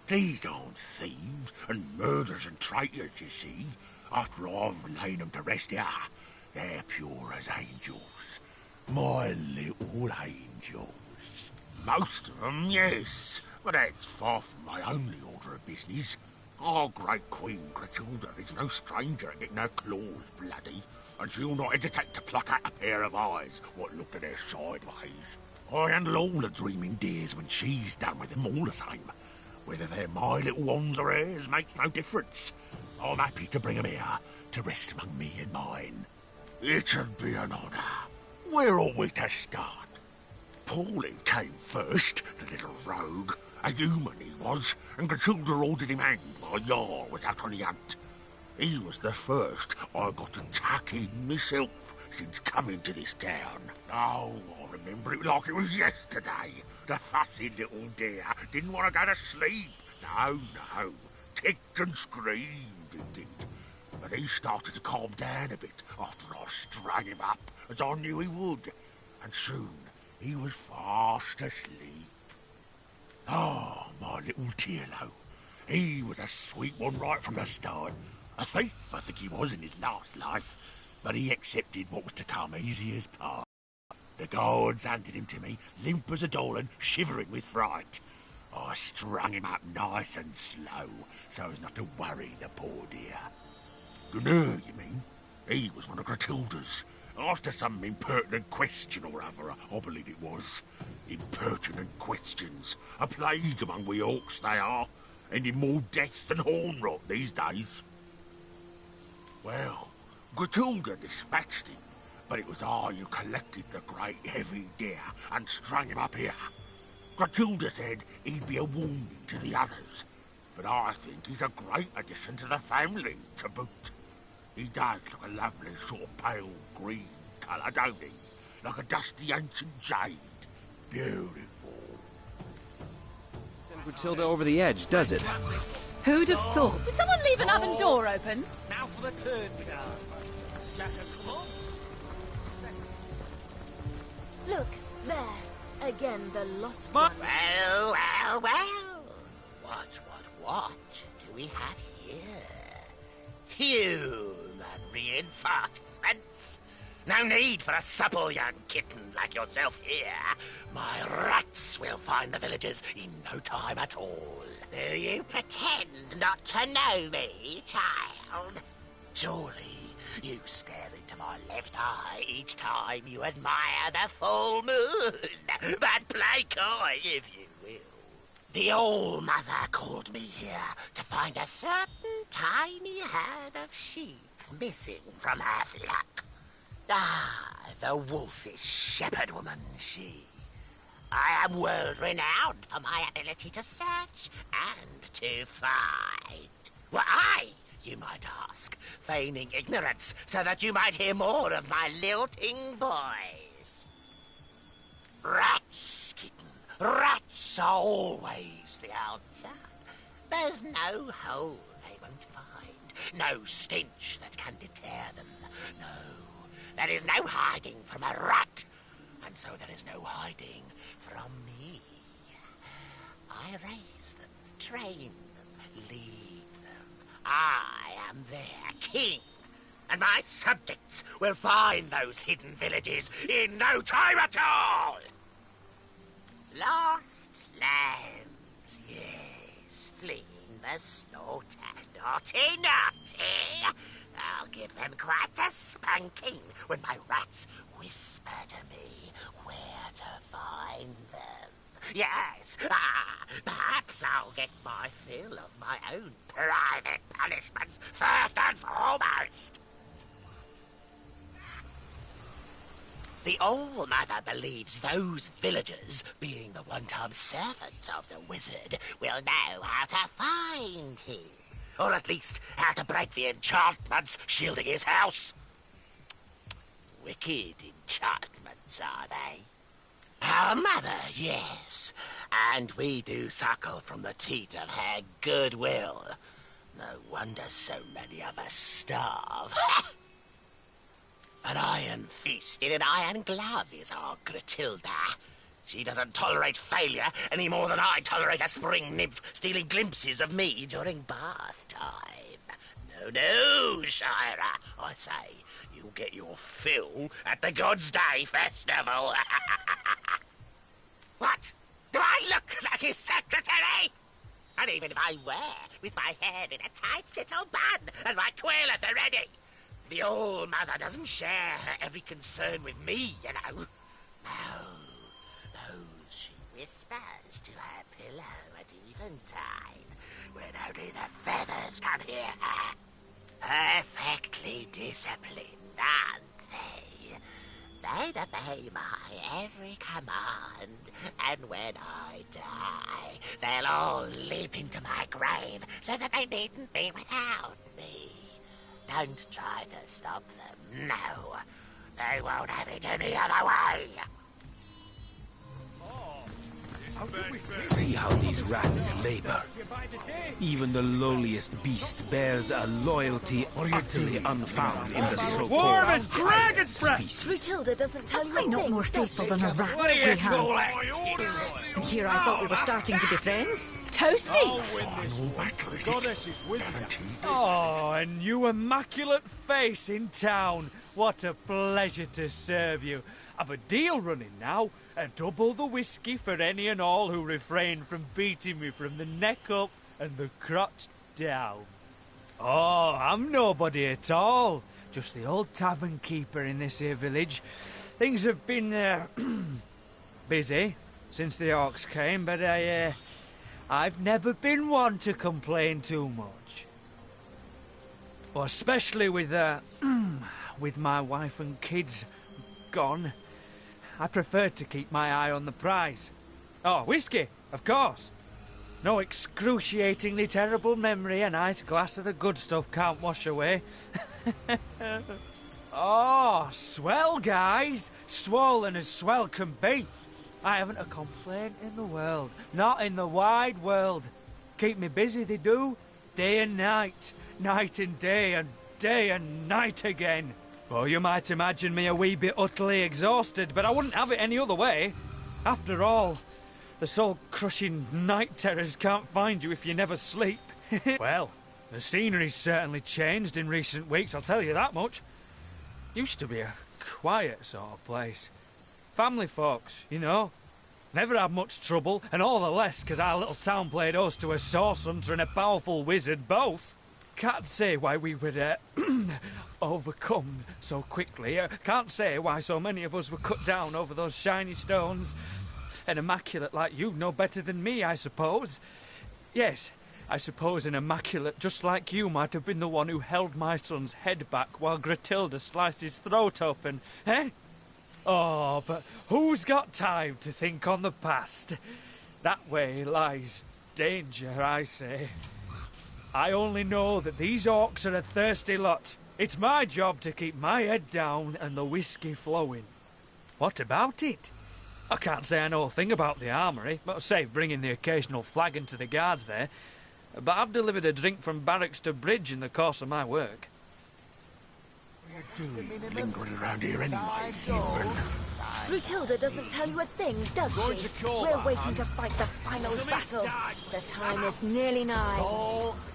These aren't thieves and murderers and traitors, you see. After I've laid them to rest here, they're pure as angels. My little angels. Most of them, yes, but that's far from my only order of business. Our great Queen Grachilda is no stranger at getting her claws bloody, and she'll not hesitate to pluck out a pair of eyes what looked at her sideways. I handle all the dreaming dears when she's done with them all the same. Whether they're my little ones or hers makes no difference. I'm happy to bring 'em here to rest among me and mine. It'd be an honour. Where ought we to start? Paulie came first, the little rogue. A human he was, and Grachilda ordered him hanged while Jarl was out on the hunt. He was the first I got to tuck in myself since coming to this town. Oh, I remember it like it was yesterday. The fussy little dear didn't want to go to sleep. No, no. Kicked and screamed, he did. But he started to calm down a bit after I strung him up, as I knew he would. And soon he was fast asleep. Oh, my little Tierlo. He was a sweet one right from the start. A thief, I think he was in his last life. But he accepted what was to come easy as pie. The guards handed him to me, limp as a doll and shivering with fright. I strung him up nice and slow, so as not to worry the poor dear. Gunnar, you mean? He was one of Grachilda's. After some impertinent question or other, I believe it was. Impertinent questions. A plague among we orcs, they are. Ending more death than horn rot these days. Well, Grachilda dispatched him, but it was I who collected the great heavy deer and strung him up here. Grachilda said he'd be a warning to the others, but I think he's a great addition to the family, to boot. He does look a lovely sort of pale green colour, don't he? Like a dusty ancient jade. Beautiful. Send Grachilda over the edge, does it? Who'd have thought? Did someone leave an oven door open? Now for the turn card. Look, there. Again, the lost Well, one. well, well. What do we have here? Human reinforcements. No need for a supple young kitten like yourself here. My rats will find the villagers in no time at all. Do you pretend not to know me, child? Surely you stare into my left eye each time you admire the full moon. But play coy if you will. The All-Mother called me here to find a certain tiny herd of sheep missing from her flock. Ah, the wolfish shepherd woman, she. I am world-renowned for my ability to search and to find. Well, you might ask, feigning ignorance so that you might hear more of my lilting voice. Rats, kitten. Rats are always the answer. There's no hole they won't find, no stench that can deter them. No, there is no hiding from a rat, and so there is no hiding from me. I raise them, train them, lead them. I am their king, and my subjects will find those hidden villages in no time at all. Lost lambs, yes, fleeing the slaughter. Naughty, naughty. I'll give them quite the spanking when my rats whisper to me where to find them. Yes, perhaps I'll get my fill of my own private punishments first and foremost. The All-Mother believes those villagers, being the one-time servants of the wizard, will know how to find him. Or at least how to break the enchantments shielding his house. Wicked enchantments, are they? Our mother, yes. And we do suckle from the teat of her goodwill. No wonder so many of us starve. An iron fist in an iron glove is our Gratilda. She doesn't tolerate failure any more than I tolerate a spring nymph stealing glimpses of me during bath time. No, no, Shira, I say, you'll get your fill at the God's Day Festival. What? Do I look like his secretary? And even if I were, with my hair in a tight little bun and my quill at the ready, the All-Mother doesn't share her every concern with me, you know. No, those she whispers to her pillow at eventide, when only the feathers can hear her. Perfectly disciplined, aren't they? They'd obey my every command, and when I die, they'll all leap into my grave so that they needn't be without me. Don't try to stop them, no. They won't have it any other way. See how these rats labor. Even the lowliest beast bears a loyalty utterly unfound in the so-called Warm as dragon's breath! species. Matilda doesn't tell you Am I not more faithful than a rat, Jehan? And here I thought we were starting to be friends. Toasty! The goddess is with me. Oh, a new immaculate face in town. What a pleasure to serve you. I've a deal running now. Double the whiskey for any and all who refrain from beating me from the neck up and the crotch down. Oh, I'm nobody at all. Just the old tavern keeper in this here village. Things have been, busy since the orcs came, but I've never been one to complain too much. Well, especially with my wife and kids gone. I prefer to keep my eye on the prize. Oh, whiskey, of course. No excruciatingly terrible memory a nice glass of the good stuff can't wash away. Oh, swell, guys. Swollen as swell can be. I haven't a complaint in the world. Not in the wide world. Keep me busy, they do. Day and night. Night and day and night again. Well, you might imagine me a wee bit utterly exhausted, but I wouldn't have it any other way. After all, the soul-crushing night terrors can't find you if you never sleep. Well, the scenery's certainly changed in recent weeks, I'll tell you that much. Used to be a quiet sort of place. Family folks, you know. Never had much trouble, and all the less because our little town played host to a source hunter and a powerful wizard both. Can't say why we were overcome so quickly. Can't say why so many of us were cut down over those shiny stones. An immaculate like you know better than me, I suppose. Yes, I suppose an immaculate just like you might have been the one who held my son's head back while Gratilda sliced his throat open, eh? Oh, but who's got time to think on the past? That way lies danger, I say. I only know that these orcs are a thirsty lot. It's my job to keep my head down and the whiskey flowing. What about it? I can't say I know a thing about the armoury, but save bringing the occasional flagon to the guards there. but I've delivered a drink from barracks to bridge in the course of my work. Lingering around here anyway, Brutilda doesn't tell you a thing, does she? We're waiting to fight the final battle. The time is nearly nigh.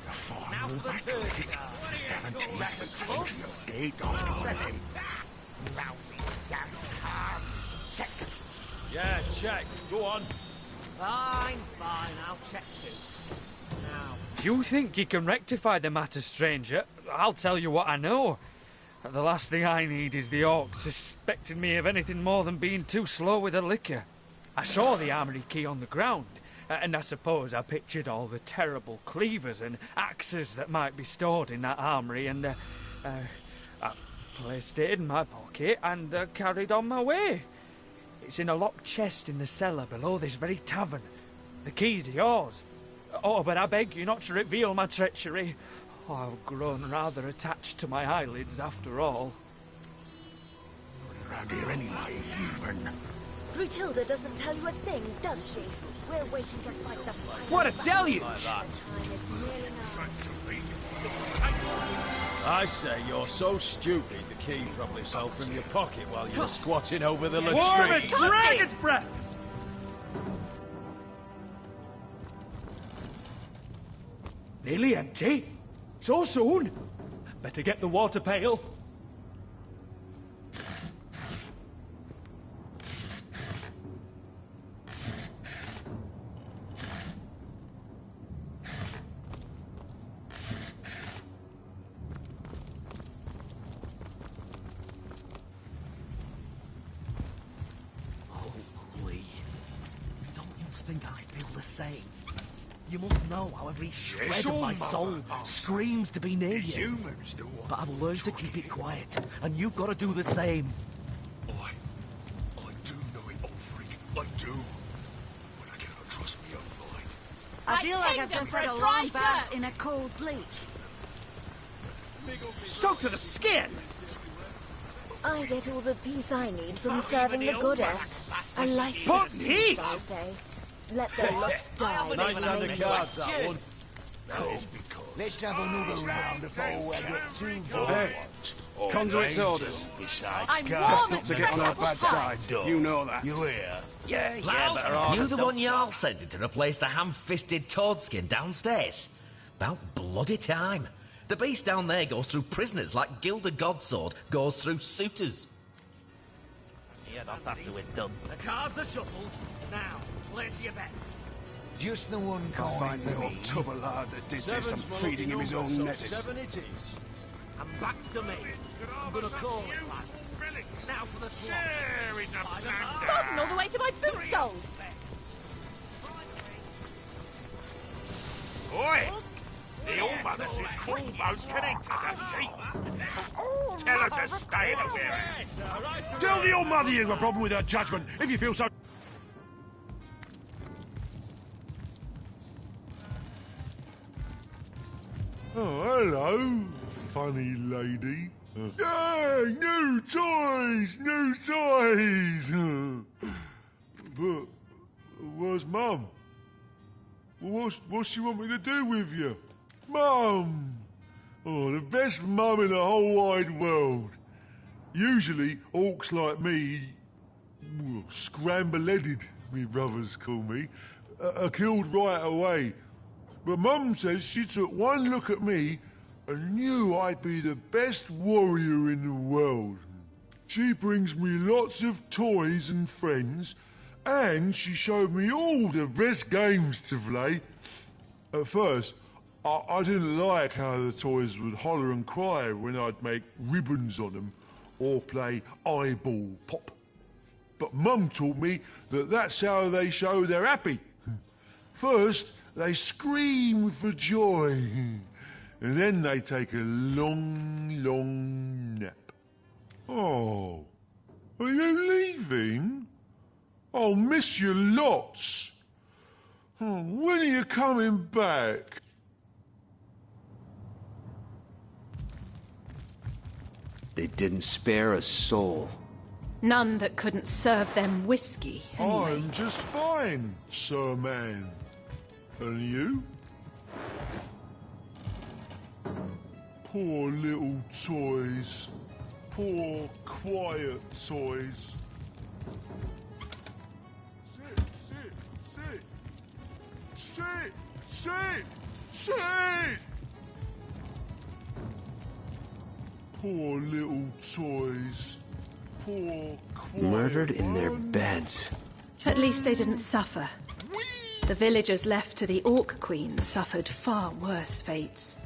The final battle. Guarantee you think you're dead after him. Lousy damn cards. Check. Yeah, check. Go on. Fine, I'll check too. Now. You think you can rectify the matter, stranger? I'll tell you what I know. The last thing I need is the orcs suspecting me of anything more than being too slow with the liquor. I saw the armory key on the ground, and I suppose I pictured all the terrible cleavers and axes that might be stored in that armory, and I placed it in my pocket and carried on my way. It's in a locked chest in the cellar below this very tavern. The keys are yours. Oh, but I beg you not to reveal my treachery. Oh, I've grown rather attached to my eyelids after all. Around here anyway, human. Brutilda doesn't tell you a thing, does she? We're waiting to fight the final What a deluge! I say you're so stupid the key probably fell from your pocket while you were squatting over the latrine. Warm as dragon's breath! Nearly empty? So soon? Better get the water pail. Holy. Don't you think I feel the same? You must know how every shred of my soul screams to be near you. Humans do what? But I've learned to keep it quiet, and you've got to do the same. I do know it, Ulfric. I do. But I cannot trust me own mind. I feel like I've just had a long bath in a cold lake. Soaked to the skin! I get all the peace I need from serving the goddess. A life Put of heat! peace, I say. Let their lust die. Nice hand of cards, that one. Let's have another round before we get too Hey, Conduit's orders. I'm Best warm not as to get on our bad French side. You know that. You hear? Yeah, but you the one y'all sending to replace the ham-fisted Toadskin downstairs? About bloody time. The beast down there goes through prisoners like Gilda Godsword goes through suitors. Yeah, that's after we're done. The cards are shuffled. Now, place your bets. Just the one Can't coin find the for old me. tubber lad that did this. I'm Seven's my feeding him lucky his number, own so netters. 7 it is. And back to me. I'm gonna call it, lads. Now for the slot. Sodden all the way to my boot soles! Oi! The All-Mother says Footboat's connected, doesn't she? Tell her to stay in the weir. Tell the All-Mother you've got a problem with her judgment, if you feel so... Oh, hello, funny lady. Yay, new toys, new toys. But where's Mum? What's she want me to do with you? Mum! Oh, the best mum in the whole wide world. Usually, orcs like me, scramble-headed, me brothers call me, are killed right away. But Mum says she took one look at me and knew I'd be the best warrior in the world. She brings me lots of toys and friends, and she showed me all the best games to play. At first, I didn't like how the toys would holler and cry when I'd make ribbons on them or play eyeball pop. But Mum taught me that that's how they show they're happy. First, they scream for joy, and then they take a long, long nap. Oh, are you leaving? I'll miss you lots. When are you coming back? They didn't spare a soul. None that couldn't serve them whiskey, anyway. I'm just fine, Sir Man. And you? Poor little toys. Poor, quiet toys. Sit! Poor little toys. Poor, quiet Murdered in their beds. At least they didn't suffer. The villagers left to the Orc Queen suffered far worse fates.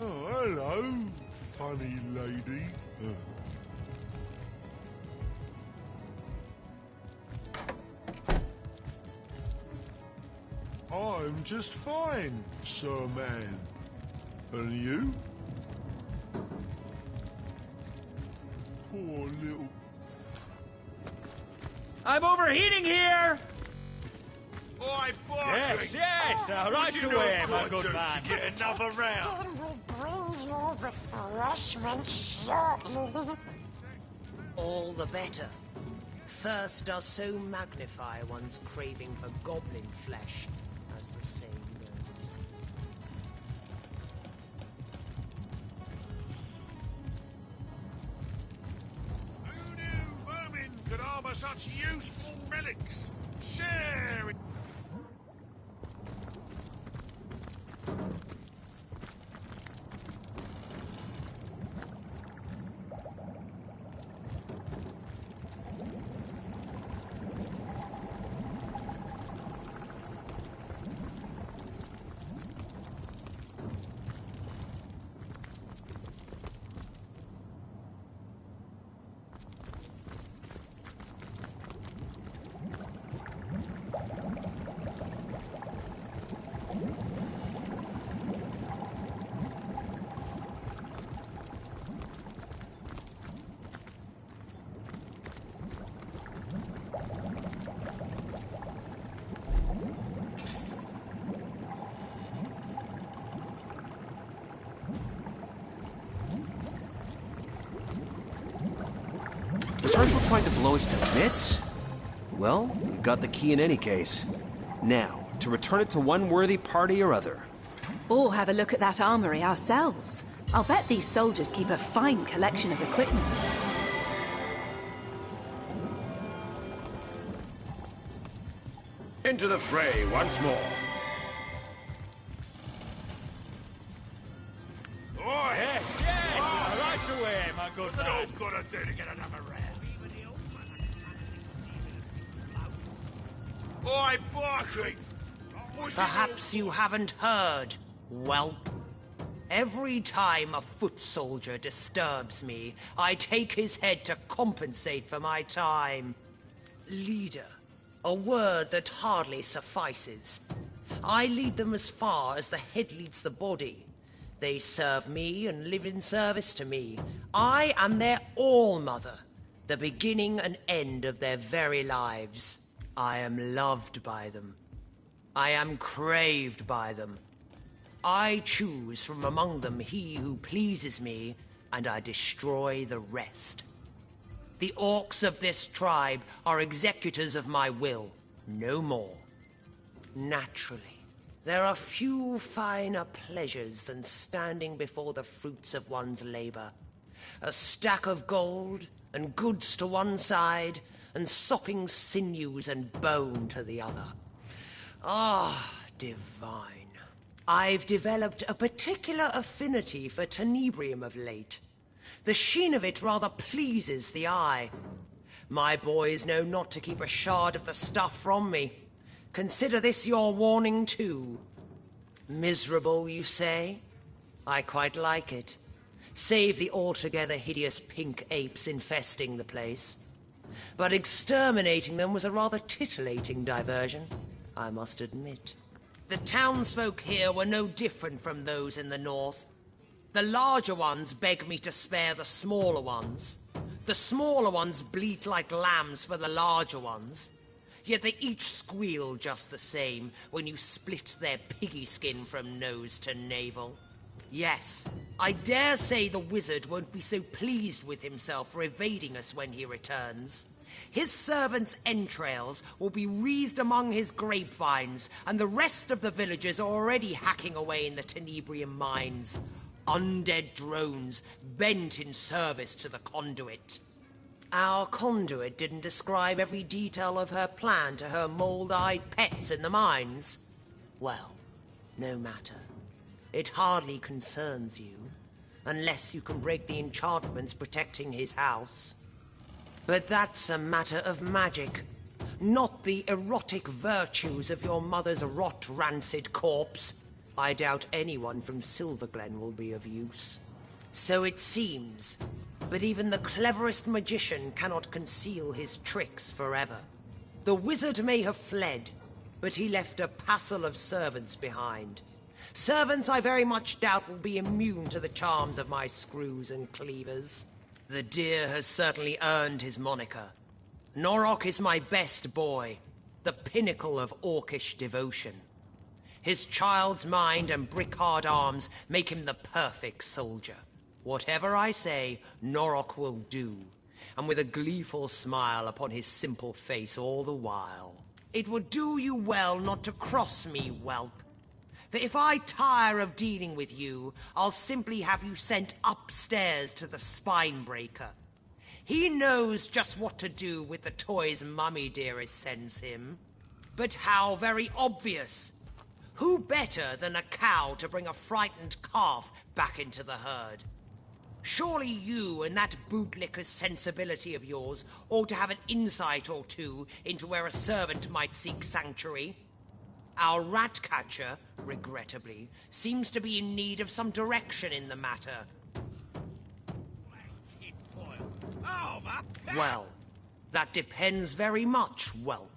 Oh, hello, funny lady. I'm just fine, Sir Man. And you? Poor little... I'm overheating here! Oi, Yes, yes, right away, my good man. To get another round. Then we'll bring you refreshments shortly. All the better. Thirst does so magnify one's craving for goblin flesh, as the saying goes. Who knew vermin could harbour such useful relics? Share it. Was Herschel trying to blow us to bits? Well, we got the key in any case. Now, to return it to one worthy party or other. Or have a look at that armory ourselves. I'll bet these soldiers keep a fine collection of equipment. Into the fray once more. Oi! Yes, yes, right away, my good man. What gotta do to get another round? Oi, barkeep! Perhaps you haven't heard, whelp. Every time a foot soldier disturbs me, I take his head to compensate for my time. Leader, a word that hardly suffices. I lead them as far as the head leads the body. They serve me and live in service to me. I am their all-mother, the beginning and end of their very lives. I am loved by them. I am craved by them. I choose from among them he who pleases me, and I destroy the rest. The orcs of this tribe are executors of my will, no more. Naturally, there are few finer pleasures than standing before the fruits of one's labor. A stack of gold, and goods to one side, and sopping sinews and bone to the other. Ah, divine. I've developed a particular affinity for tenebrium of late. The sheen of it rather pleases the eye. My boys know not to keep a shard of the stuff from me. Consider this your warning too. Miserable, you say? I quite like it. Save the altogether hideous pink apes infesting the place. But exterminating them was a rather titillating diversion, I must admit. The townsfolk here were no different from those in the north. The larger ones beg me to spare the smaller ones. The smaller ones bleat like lambs for the larger ones. Yet they each squeal just the same when you split their piggy skin from nose to navel. Yes, I dare say the wizard won't be so pleased with himself for evading us when he returns. His servant's entrails will be wreathed among his grapevines, and the rest of the villagers are already hacking away in the Tenebrium mines. Undead drones bent in service to the conduit. Our conduit didn't describe every detail of her plan to her mold-eyed pets in the mines. Well, no matter. It hardly concerns you, unless you can break the enchantments protecting his house. But that's a matter of magic, not the erotic virtues of your mother's rot-rancid corpse. I doubt anyone from Silverglen will be of use. So it seems, but even the cleverest magician cannot conceal his tricks forever. The wizard may have fled, but he left a passel of servants behind. Servants I very much doubt will be immune to the charms of my screws and cleavers. The deer has certainly earned his moniker. Norok is my best boy, the pinnacle of orcish devotion. His child's mind and brick-hard arms make him the perfect soldier. Whatever I say, Norok will do, and with a gleeful smile upon his simple face all the while. It would do you well not to cross me, whelp. For if I tire of dealing with you, I'll simply have you sent upstairs to the Spinebreaker. He knows just what to do with the toys Mummy Dearest sends him. But how very obvious! Who better than a cow to bring a frightened calf back into the herd? Surely you and that bootlicker's sensibility of yours ought to have an insight or two into where a servant might seek sanctuary. Our rat-catcher, regrettably, seems to be in need of some direction in the matter. Well, that depends very much, whelp.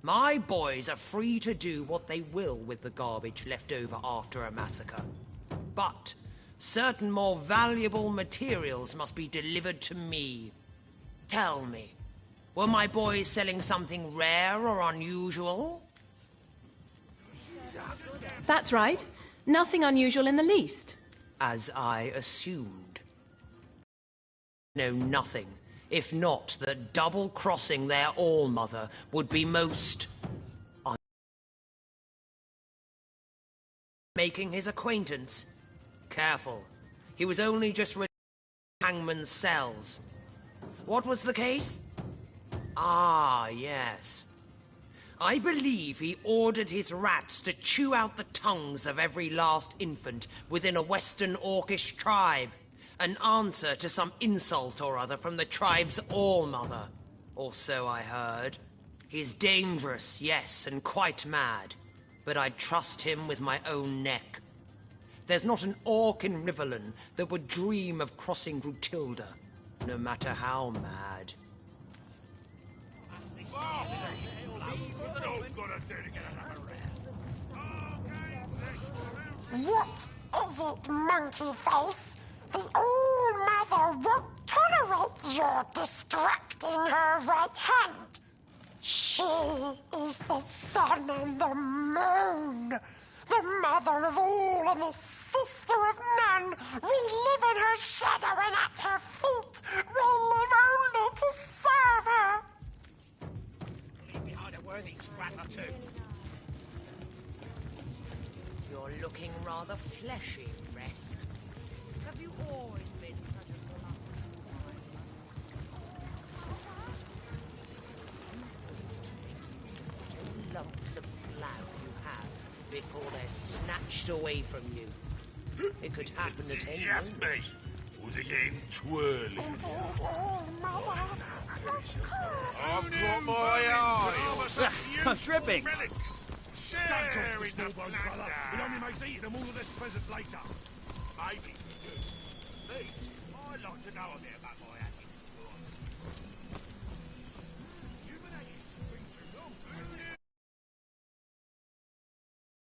My boys are free to do what they will with the garbage left over after a massacre. But certain more valuable materials must be delivered to me. Tell me, were my boys selling something rare or unusual? That's right. Nothing unusual in the least. As I assumed. No, nothing. If not, that double-crossing their all-mother would be most... making his acquaintance. Careful. He was only just Hangman's cells. What was the case? Ah, yes. I believe he ordered his rats to chew out the tongues of every last infant within a Western Orcish tribe. An answer to some insult or other from the tribe's all-mother. Or so I heard. He's dangerous, yes, and quite mad. But I'd trust him with my own neck. There's not an orc in Riverland that would dream of crossing Grutilda, no matter how mad. What is it, monkey face? The All-Mother won't tolerate your distracting her right hand. She is the sun and the moon, the mother of all and the sister of none. We live in her shadow and at her feet. We live only to serve her. Leave behind a worthy scrap or two. You're looking rather fleshy, Resk. Have you always been such a lumps of flour you have before they're snatched away from you? It could happen at any moment. Me. Was it getting twirly? I've got my eye. I'm tripping. Relics. Share in the plunder. It only makes eating them all of this present later. Maybe. Me, I like to know a bit about my